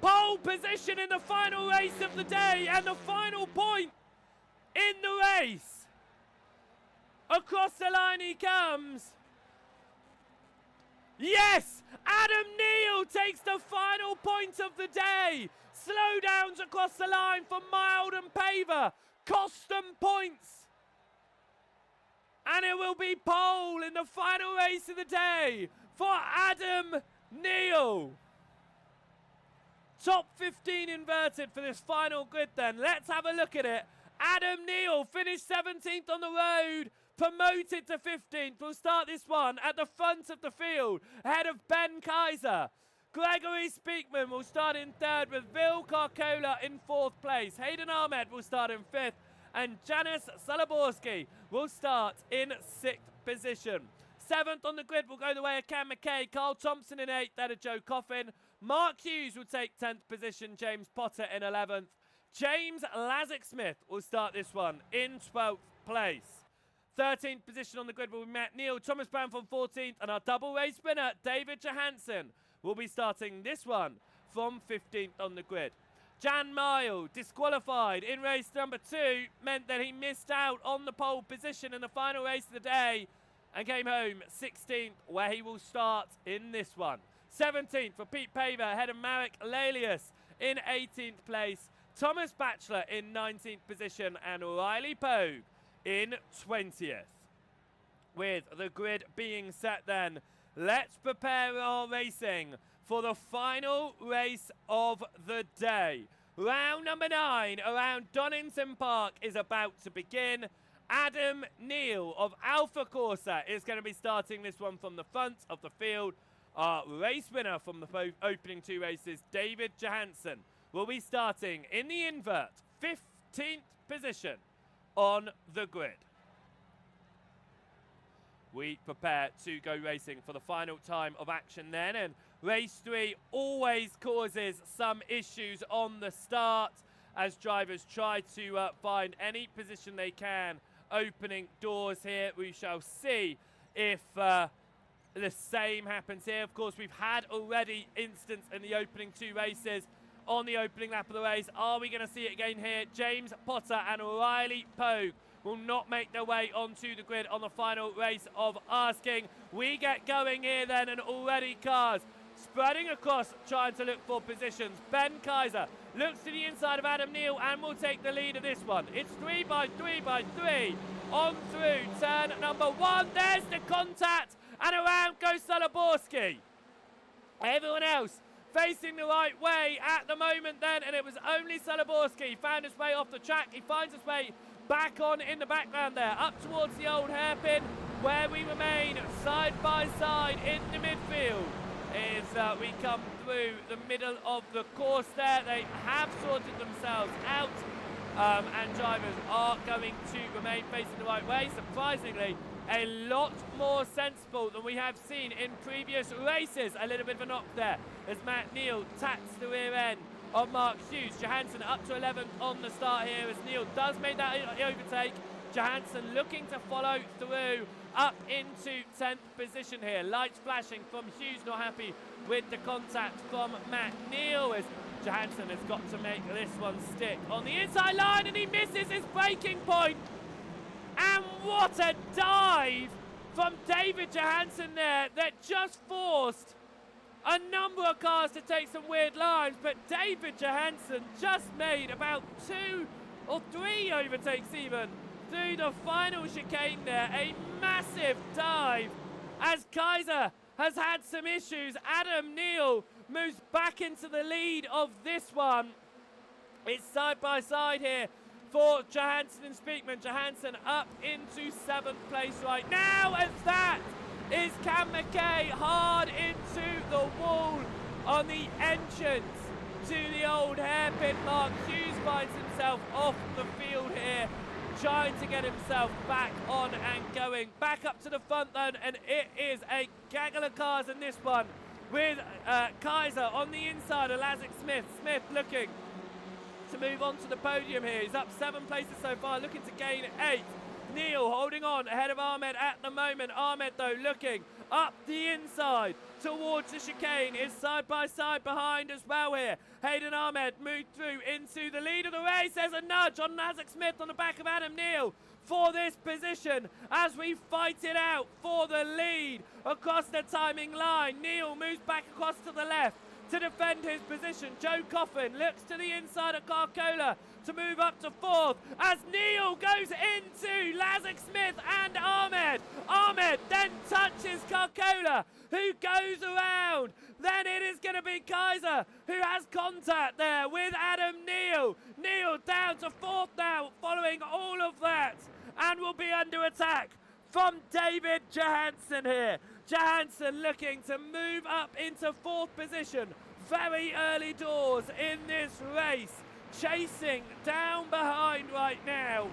pole position in the final race of the day, and the final point in the race. Across the line he comes. Yes, Adam Neal takes the final point of the day. Slowdowns across the line for Mild and Paver cost them points. And it will be pole in the final race of the day for Adam Neal. Top 15 inverted for this final grid then. Let's have a look at it. Adam Neal finished 17th on the road, promoted to 15th. We'll start this one at the front of the field, ahead of Ben Kaiser. Gregory Speakman will start in 3rd, with Vil Carcola in 4th place. Hayden Ahmed will start in 5th, and Janis Salaborski will start in 6th position. 7th on the grid will go the way of Cam McKay. Carl Thompson in 8th, that of Joe Coffin. Mark Hughes will take 10th position. James Potter in 11th. James Lazick-Smith will start this one in 12th place. 13th position on the grid will be Matt Neal. Thomas Brown from 14th, and our double race winner, David Johansson, will be starting this one from 15th on the grid. Jan Mild, disqualified in race number 2, meant that he missed out on the pole position in the final race of the day and came home 16th, where he will start in this one. 17th for Pete Paver, ahead of Marek Lelius in 18th place. Thomas Batchelor in 19th position, and Riley Pogue in 20th. With the grid being set then, let's prepare our racing for the final race of the day. Round number 9 around Donington Park is about to begin. Adam Neal of Alpha Corsa is going to be starting this one from the front of the field. Our race winner from the opening 2 races, David Johansson, will be starting in the invert, 15th position on the grid. We prepare to go racing for the final time of action then, and race 3 always causes some issues on the start as drivers try to find any position they can opening doors here. We shall see if the same happens here. Of course, we've had already instance in the opening 2 races on the opening lap of the race. Are we going to see it again here? James Potter and Riley Pogue will not make their way onto the grid on the final race of asking. We get going here then, and already cars spreading across, trying to look for positions. Ben Kaiser looks to the inside of Adam Neal and will take the lead of this one. It's 3 by 3 by 3 on through turn number 1. There's the contact, and around goes Salaborski. Everyone else facing the right way at the moment then, and it was only Salaborski. He found his way off the track. He finds his way back on in the background there, up towards the old hairpin, where we remain side by side in the midfield. As we come through the middle of the course there, they have sorted themselves out, and drivers are going to remain facing the right way. Surprisingly, a lot more sensible than we have seen in previous races. A little bit of a knock there as Matt Neal taps the rear end of Mark Hughes. Johansson up to 11th on the start here as Neal does make that overtake. Johansson looking to follow through up into 10th position here. Lights flashing from Hughes, not happy with the contact from Matt Neal as Johansson has got to make this one stick on the inside line, and he misses his braking point. And what a dive from David Johansson there that just forced a number of cars to take some weird lines, but David Johansson just made about 2 or 3 overtakes even through the final chicane there. A massive dive as Kaiser has had some issues. Adam Neal moves back into the lead of this one. It's side by side here for Johansson and Speakman. Johansson up into 7th place right now, as that is Cam McKay hard into the wall on the entrance to the old hairpin. Mark Hughes finds himself off the field here, trying to get himself back on and going. Back up to the front then, and it is a gaggle of cars in this one with Kaiser on the inside of Lazik Smith. Smith looking to move on to the podium here. He's up 7 places so far, looking to gain 8. Neal holding on ahead of Ahmed at the moment. Ahmed though looking up the inside towards the chicane, is side by side behind as well here. Hayden Ahmed moved through into the lead of the race. There's a nudge on Lazik Smith on the back of Adam Neal for this position as we fight it out for the lead across the timing line. Neal moves back across to the left to defend his position. Joe Coffin looks to the inside of Carcola to move up to 4th as Neal goes into Lazik Smith and Ahmed. Ahmed then touches Carcola, who goes around. Then it is going to be Kaiser who has contact there with Adam Neal. Neal down to 4th now following all of that, and will be under attack from David Johansson here. Johansson looking to move up into 4th position very early doors in this race, chasing down behind right now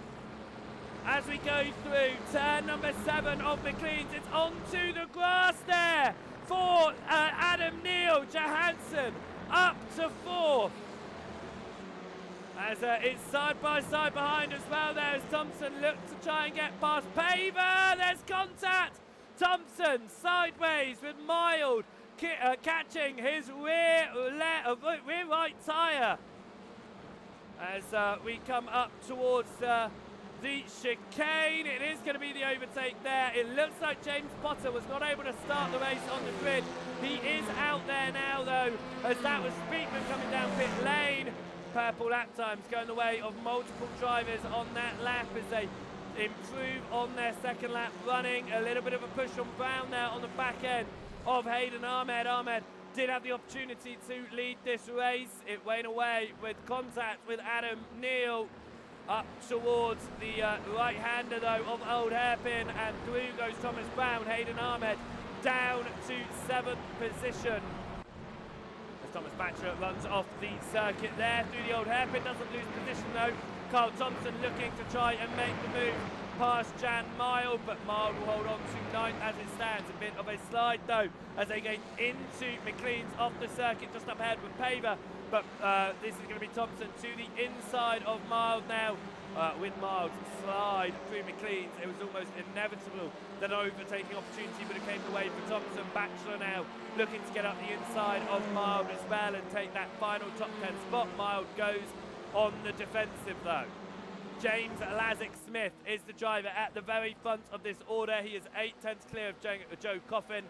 as we go through turn number 7 of McLean's. It's onto the grass there for Adam Neal. Johansson up to 4th as it's side by side behind as well there as Thompson looks to try and get past Paver. There's contact. Thompson sideways with Mild catching his rear right tyre as we come up towards the chicane. It is going to be the overtake there. It looks like James Potter was not able to start the race on the grid. He is out there now though, as that was Speakman coming down pit lane. Purple lap times going the way of multiple drivers on that lap as they improve on their second lap running. A little bit of a push on Brown there on the back end of Hayden Ahmed. Ahmed did have the opportunity to lead this race. It went away with contact with Adam Neal up towards the right-hander though of Old Hairpin, and through goes Thomas Brown. Hayden Ahmed down to 7th position as Thomas Batcher runs off the circuit there through the Old Hairpin. Doesn't lose position though. Carl Thompson looking to try and make the move past Jan Mild, but Mild will hold on to 9th as it stands. A bit of a slide though as they get into McLean's off the circuit just up ahead with Paver, but this is going to be Thompson to the inside of Mild now. With Mild slide through McLean's, it was almost inevitable that an overtaking opportunity would have came away for Thompson. Batchelor now looking to get up the inside of Mild as well and take that final top 10 spot. Mild goes on the defensive though. James Lazik Smith is the driver at the very front of this order. He is 8 tenths clear of Joe Coffin.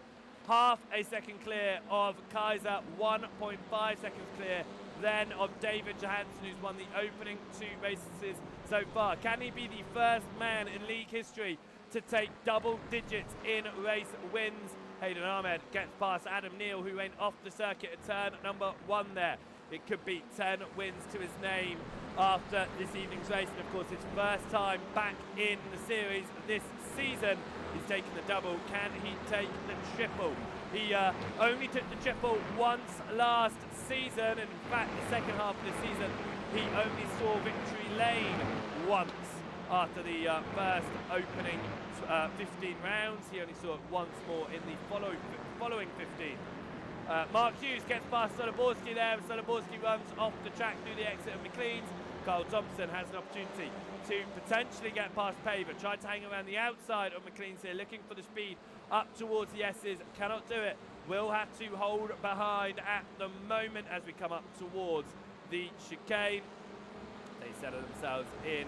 half a second clear of Kaiser, 1.5 seconds clear then of David Johansson, who's won the opening 2 races so far. Can he be the first man in league history to take double digits in race wins? Hayden Ahmed gets past Adam Neal, who went off the circuit at turn number 1 there. It could be 10 wins to his name after this evening's race, and of course his first time back in the series this season. He's taken the double. Can he take the triple? He only took the triple once last season, and in fact the second half of the season he only saw victory lane once after the first opening 15 rounds. He only saw it once more in the following 15. Mark Hughes gets past Stoloborski there, and Stoloborski runs off the track through the exit of McLean's. Kyle Thompson has an opportunity to potentially get past Paver. Tried to hang around the outside of McLean's here, looking for the speed up towards the S's. Cannot do it. Will have to hold behind at the moment as we come up towards the chicane. They settle themselves in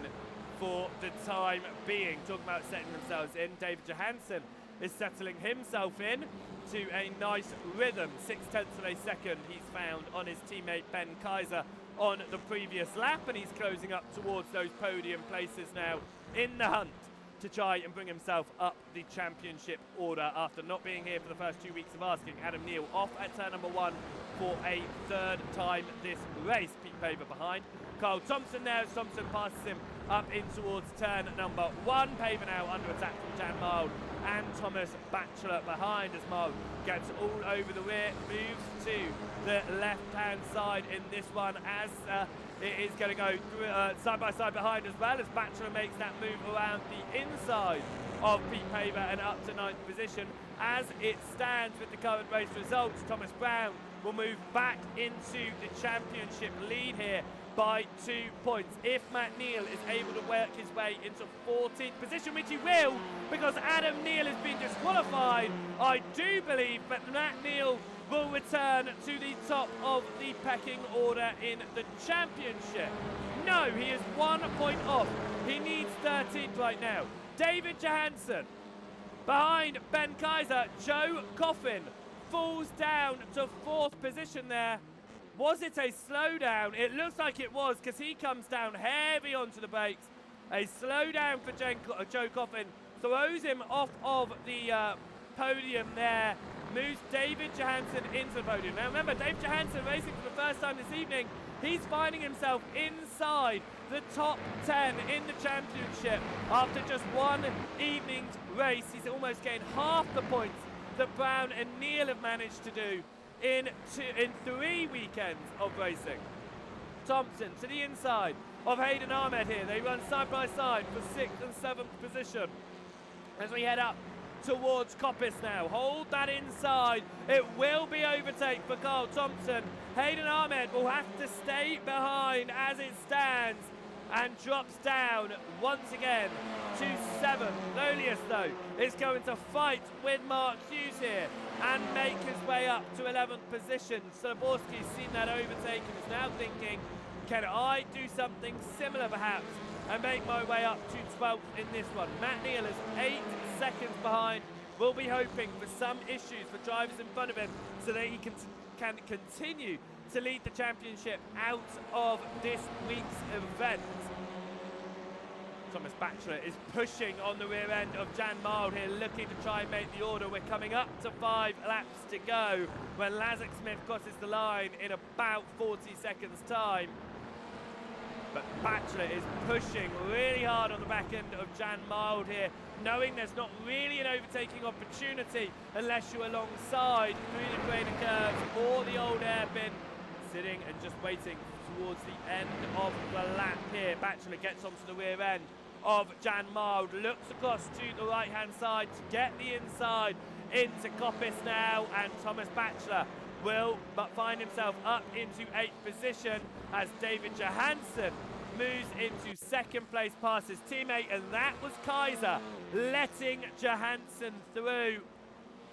for the time being. Talking about setting themselves in, David Johansson is settling himself in to a nice rhythm. 0.6 of a second he's found on his teammate Ben Kaiser on the previous lap, and he's closing up towards those podium places now in the hunt to try and bring himself up the championship order after not being here for the first 2 weeks of asking. Adam Neal off at turn number 1 for a 3rd time this race. Pete Paver behind. Kyle Thompson there as Thompson passes him up in towards turn number 1. Paver now under attack from Jan Mild and Thomas Batchelor behind as Mild gets all over the rear, moves to the left-hand side in this one as it is going to go side by side behind as well as Batchelor makes that move around the inside of Pete Paver and up to 9th position. As it stands with the current race results, Thomas Brown will move back into the championship lead here by 2 points. If Matt Neal is able to work his way into 14th position, which he will, because Adam Neal has been disqualified, I do believe that Matt Neal will return to the top of the pecking order in the championship. No, he is 1 point off. He needs 13th right now. David Johansson behind Ben Kaiser. Joe Coffin falls down to 4th position there. Was it a slowdown? It looks like it was, because he comes down heavy onto the brakes. A slowdown for Joe Coffin throws him off of the podium there. Moves David Johansson into the podium. Now remember, David Johansson racing for the first time this evening. He's finding himself inside the top 10 in the championship after just one evening's race. He's almost getting half the points that Brown and Neal have managed to do in 3 weekends of racing. Thompson to the inside of Hayden Ahmed here. They run side by side for 6th and 7th position as we head up towards Coppice now. Hold that inside. It will be overtake for Kyle Thompson. Hayden Ahmed will have to stay behind as it stands and drops down once again to 7th. Lolius, though, is going to fight with Mark Hughes here and make his way up to 11th position. Stoloborski's seen that overtake and is now thinking, can I do something similar perhaps and make my way up to 12th in this one? Matt Neal is 8 seconds behind. We'll be hoping for some issues for drivers in front of him so that he can continue to lead the championship out of this week's event. Thomas Batchelor is pushing on the rear end of Jan Mild here, looking to try and make the order. We're coming up to 5 laps to go when Lazarus Smith crosses the line in about 40 seconds time. But Batchelor is pushing really hard on the back end of Jan Mild here, knowing there's not really an overtaking opportunity unless you're alongside through the Crater curves or the old hairpin, sitting and just waiting towards the end of the lap here. Batchelor gets onto the rear end of Jan Mild, looks across to the right-hand side to get the inside into Coppice now, and Thomas Batchelor will find himself up into 8th position as David Johansson moves into 2nd place past his teammate, and that was Kaiser letting Johansson through,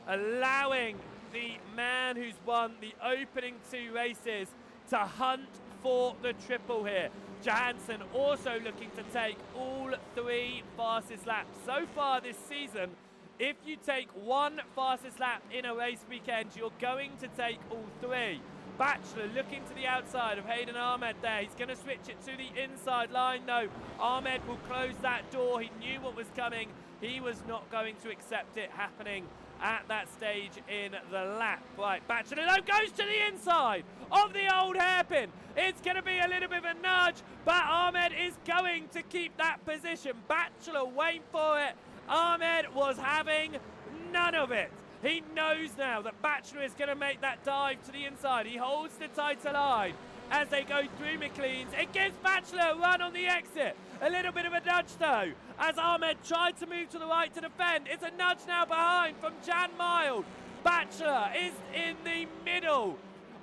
allowing the man who's won the opening 2 races to hunt for the triple here. Johansson also looking to take all 3 fastest laps so far this season If you take one fastest lap in a race weekend, you're going to take all three. Bachelor looking to the outside of Hayden Ahmed there. He's going to switch it to the inside line though. Ahmed will close that door. He knew what was coming. He was not going to accept it happening at that stage in the lap. Right, Bachelor though goes to the inside of the old hairpin. It's going to be a little bit of a nudge, but Ahmed is going to keep that position. Bachelor wait for it. Ahmed was having none of it. He knows now that Bachelor is going to make that dive to the inside. He holds the tighter line as they go through McLean's. It gives Bachelor a run on the exit. A little bit of a nudge though, as Ahmed tried to move to the right to defend. It's a nudge now behind from Jan Mild. Bachelor is in the middle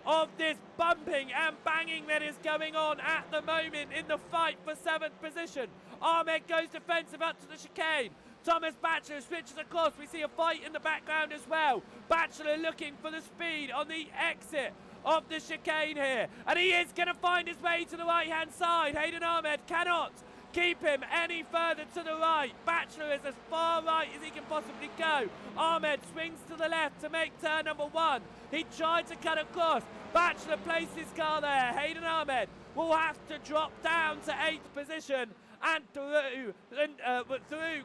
of this bumping and banging that is going on at the moment in the fight for 7th position. Ahmed goes defensive up to the chicane. Thomas Bachelor switches across. We see a fight in the background as well. Bachelor looking for the speed on the exit of the chicane here. And he is going to find his way to the right-hand side. Hayden Ahmed cannot keep him any further to the right. Bachelor is as far right as he can possibly go. Ahmed swings to the left to make turn number 1. He tried to cut across. Bachelor placed his car there. Hayden Ahmed will have to drop down to 8th position. And through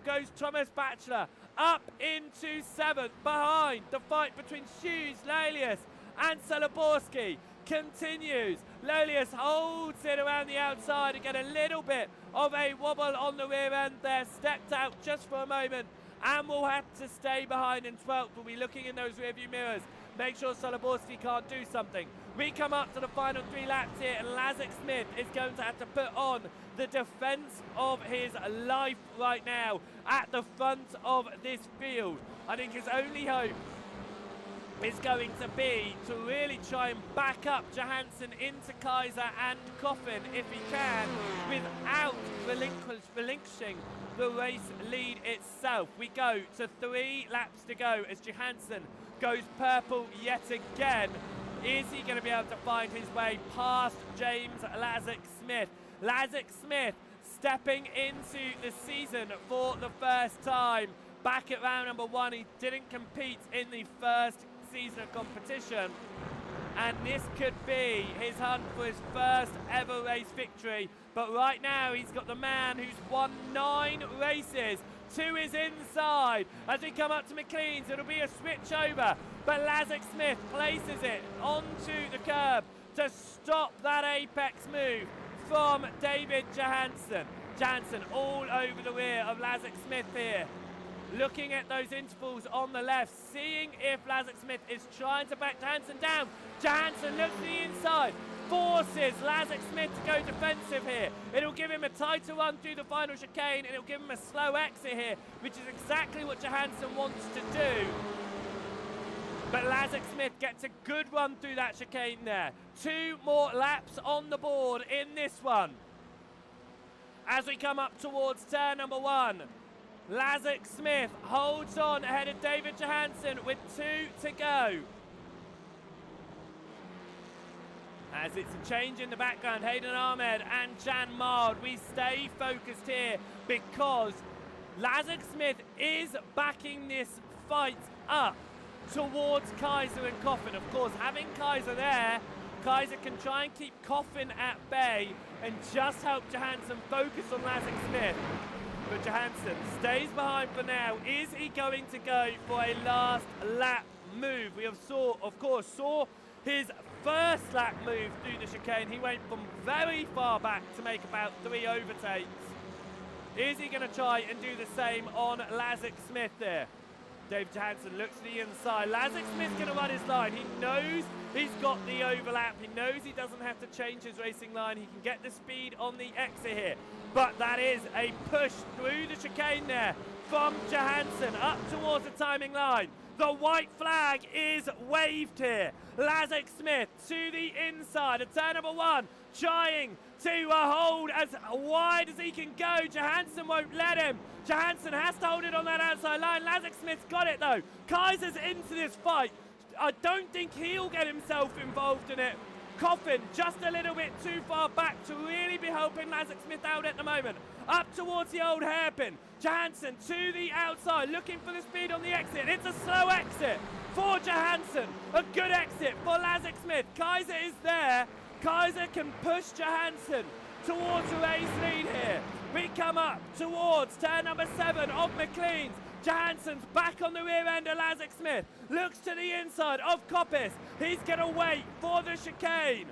goes Thomas Bachelor up into 7th. Behind, the fight between Shoes, Lelius and Salaborski continues. Lelius holds it around the outside and get a little bit of a wobble on the rear end there. Stepped out just for a moment and will have to stay behind in 12th. We'll be looking in those rearview mirrors. Make sure Salaborski can't do something. We come up to the final 3 laps here, and Lazek Smith is going to have to put on the defence of his life right now at the front of this field. I think his only hope is going to be to really try and back up Johansson into Kaiser and Coffin if he can, without relinquishing the race lead itself. We go to 3 laps to go as Johansson goes purple yet again. Is he going to be able to find his way past James Lazek Smith? Lazek Smith stepping into the season for the first time. Back at round number 1, he didn't compete in the first season of competition. And this could be his hunt for his first ever race victory. But right now, he's got the man who's won 9 races to his inside. As we come up to McLean's, it'll be a switch over. But Lazek Smith places it onto the curb to stop that apex move from David Johansson. Johansson all over the rear of Lazek Smith here. Looking at those intervals on the left, seeing if Lazek Smith is trying to back Johansson down. Johansson looks to the inside, forces Lazek Smith to go defensive here. It'll give him a tighter run through the final chicane, and it'll give him a slow exit here, which is exactly what Johansson wants to do. But Lazek Smith gets a good run through that chicane there. 2 more laps on the board in this one. As we come up towards turn number 1, Lazek Smith holds on ahead of David Johansson with 2 to go. As it's a change in the background, Hayden Ahmed and Jan Mild, we stay focused here because Lazek Smith is backing this fight up towards Kaiser and Coffin. Of course, having Kaiser there, Kaiser can try and keep Coffin at bay and just help Johansson focus on Lazek Smith. But Johansson stays behind for now. Is he going to go for a last lap move? We have saw his first lap move through the chicane. He went from very far back to make about 3 overtakes. Is he going to try and do the same on Lazek Smith there? David Johansson looks to the inside. Lazek Smith's going to run his line. He knows he's got the overlap. He knows he doesn't have to change his racing line. He can get the speed on the exit here. But that is a push through the chicane there from Johansson up towards the timing line. The white flag is waved here. Lazek Smith to the inside of turn number 1, trying to hold as wide as he can go. Johansson won't let him. Johansson has to hold it on that outside line. Lazek Smith's got it though. Kaiser's into this fight. I don't think he'll get himself involved in it. Coffin just a little bit too far back to really be helping Lazek Smith out at the moment. up towards the old hairpin. Johansson to the outside, looking for the speed on the exit. It's a slow exit for Johansson. A good exit for Lazarus Smith. Kaiser is there. Kaiser can push Johansson towards a race lead here. We come up towards turn number 7 of McLean's. Johansson's back on the rear end of Lazarus Smith. Looks to the inside of Koppis. He's going to wait for the chicane.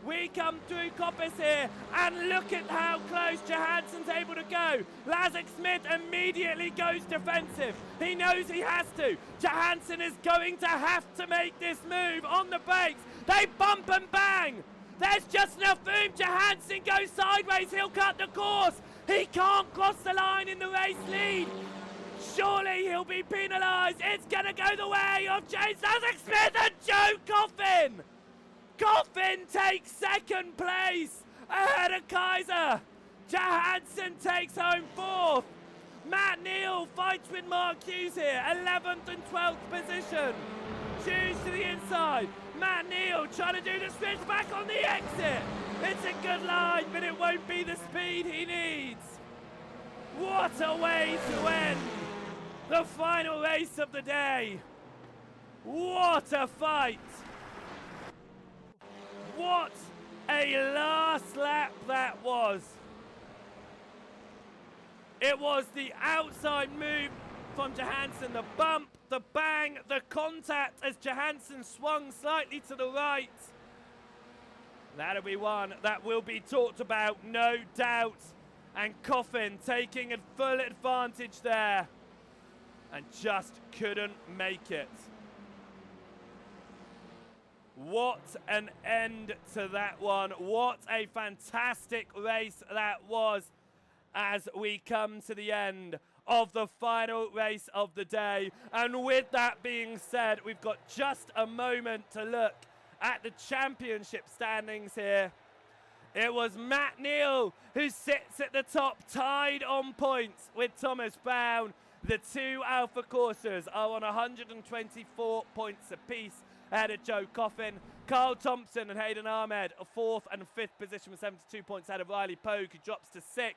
We come through Koppis here, and look at how close Johansson's able to go. Lazarus Smith immediately goes defensive. He knows he has to. Johansson is going to have to make this move on the brakes. They bump and bang. There's just enough room. Johansson goes sideways. He'll cut the course. He can't cross the line in the race lead. Surely he'll be penalised. It's going to go the way of James Lazarus Smith and Joe Coffin. Coffin takes second place ahead of Kaiser. Johansson takes home 4th. Matt Neal fights with Mark Hughes here, 11th and 12th position. Hughes to the inside. Matt Neal trying to do the switch back on the exit. It's a good line, but it won't be the speed he needs. What a way to end the final race of the day. What a fight. What a last lap that was. It was the outside move from Johansson, the bump, the bang, the contact as Johansson swung slightly to the right. That'll be one that will be talked about, no doubt. And Coffin taking a full advantage there and just couldn't make it. What an end to that one. What a fantastic race that was as we come to the end of the final race of the day. And with that being said, we've got just a moment to look at the championship standings here. It was Matt Neal who sits at the top, tied on points with Thomas Brown. The two Alpha Corsas are on 124 points apiece ahead of Joe Coffin. Carl Thompson and Hayden Ahmed are 4th and 5th position with 72 points ahead of Riley Pogue, who drops to 6th.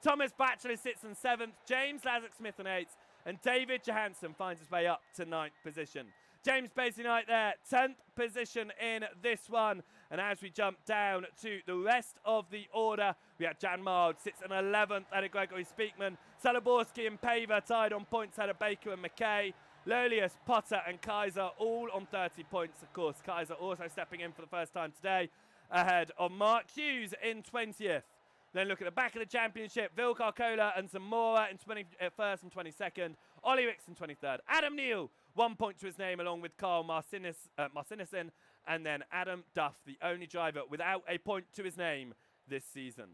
Thomas Batchelor sits in 7th, James Lazarus Smith in 8th, and David Johansson finds his way up to 9th position. James Paisley Knight there, 10th position in this one. And as we jump down to the rest of the order, we have Jan Mild sits in 11th out of Gregory Speakman. Salaborski and Paver tied on points out of Baker and McKay. Lolius, Potter and Kaiser all on 30 points. Of course, Kaiser also stepping in for the first time today ahead of Mark Hughes in 20th. Then look at the back of the championship. Vil Carcola and Zamora in 21st and 22nd. Ollie Ricks in 23rd. Adam Neal, 1 point to his name, along with Carl Marcinison. And then Adam Duff, the only driver without a point to his name this season.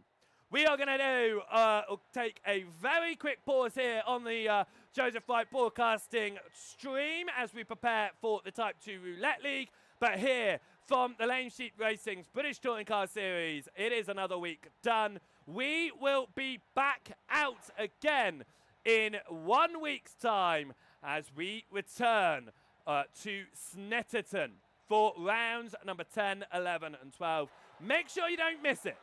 We are going to take a very quick pause here on the Joseph Wright Broadcasting stream as we prepare for the Type 2 Roulette League. But here from the Lane Sheep Racing's British Touring Car Series, it is another week done. We will be back out again in 1 week's time as we return to Snetterton for rounds number 10, 11 and 12. Make sure you don't miss it.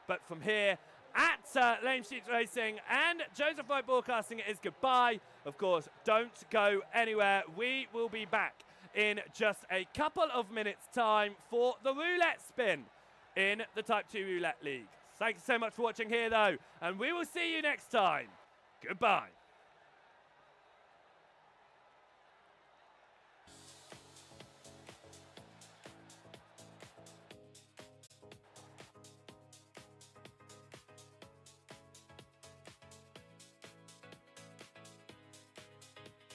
But from here at Lane Sheep Racing and Joseph Wright Broadcasting, it is goodbye. Of course, don't go anywhere. We will be back in just a couple of minutes' time for the roulette spin in the Type 2 Roulette League. Thanks so much for watching here, though, and we will see you next time. Goodbye.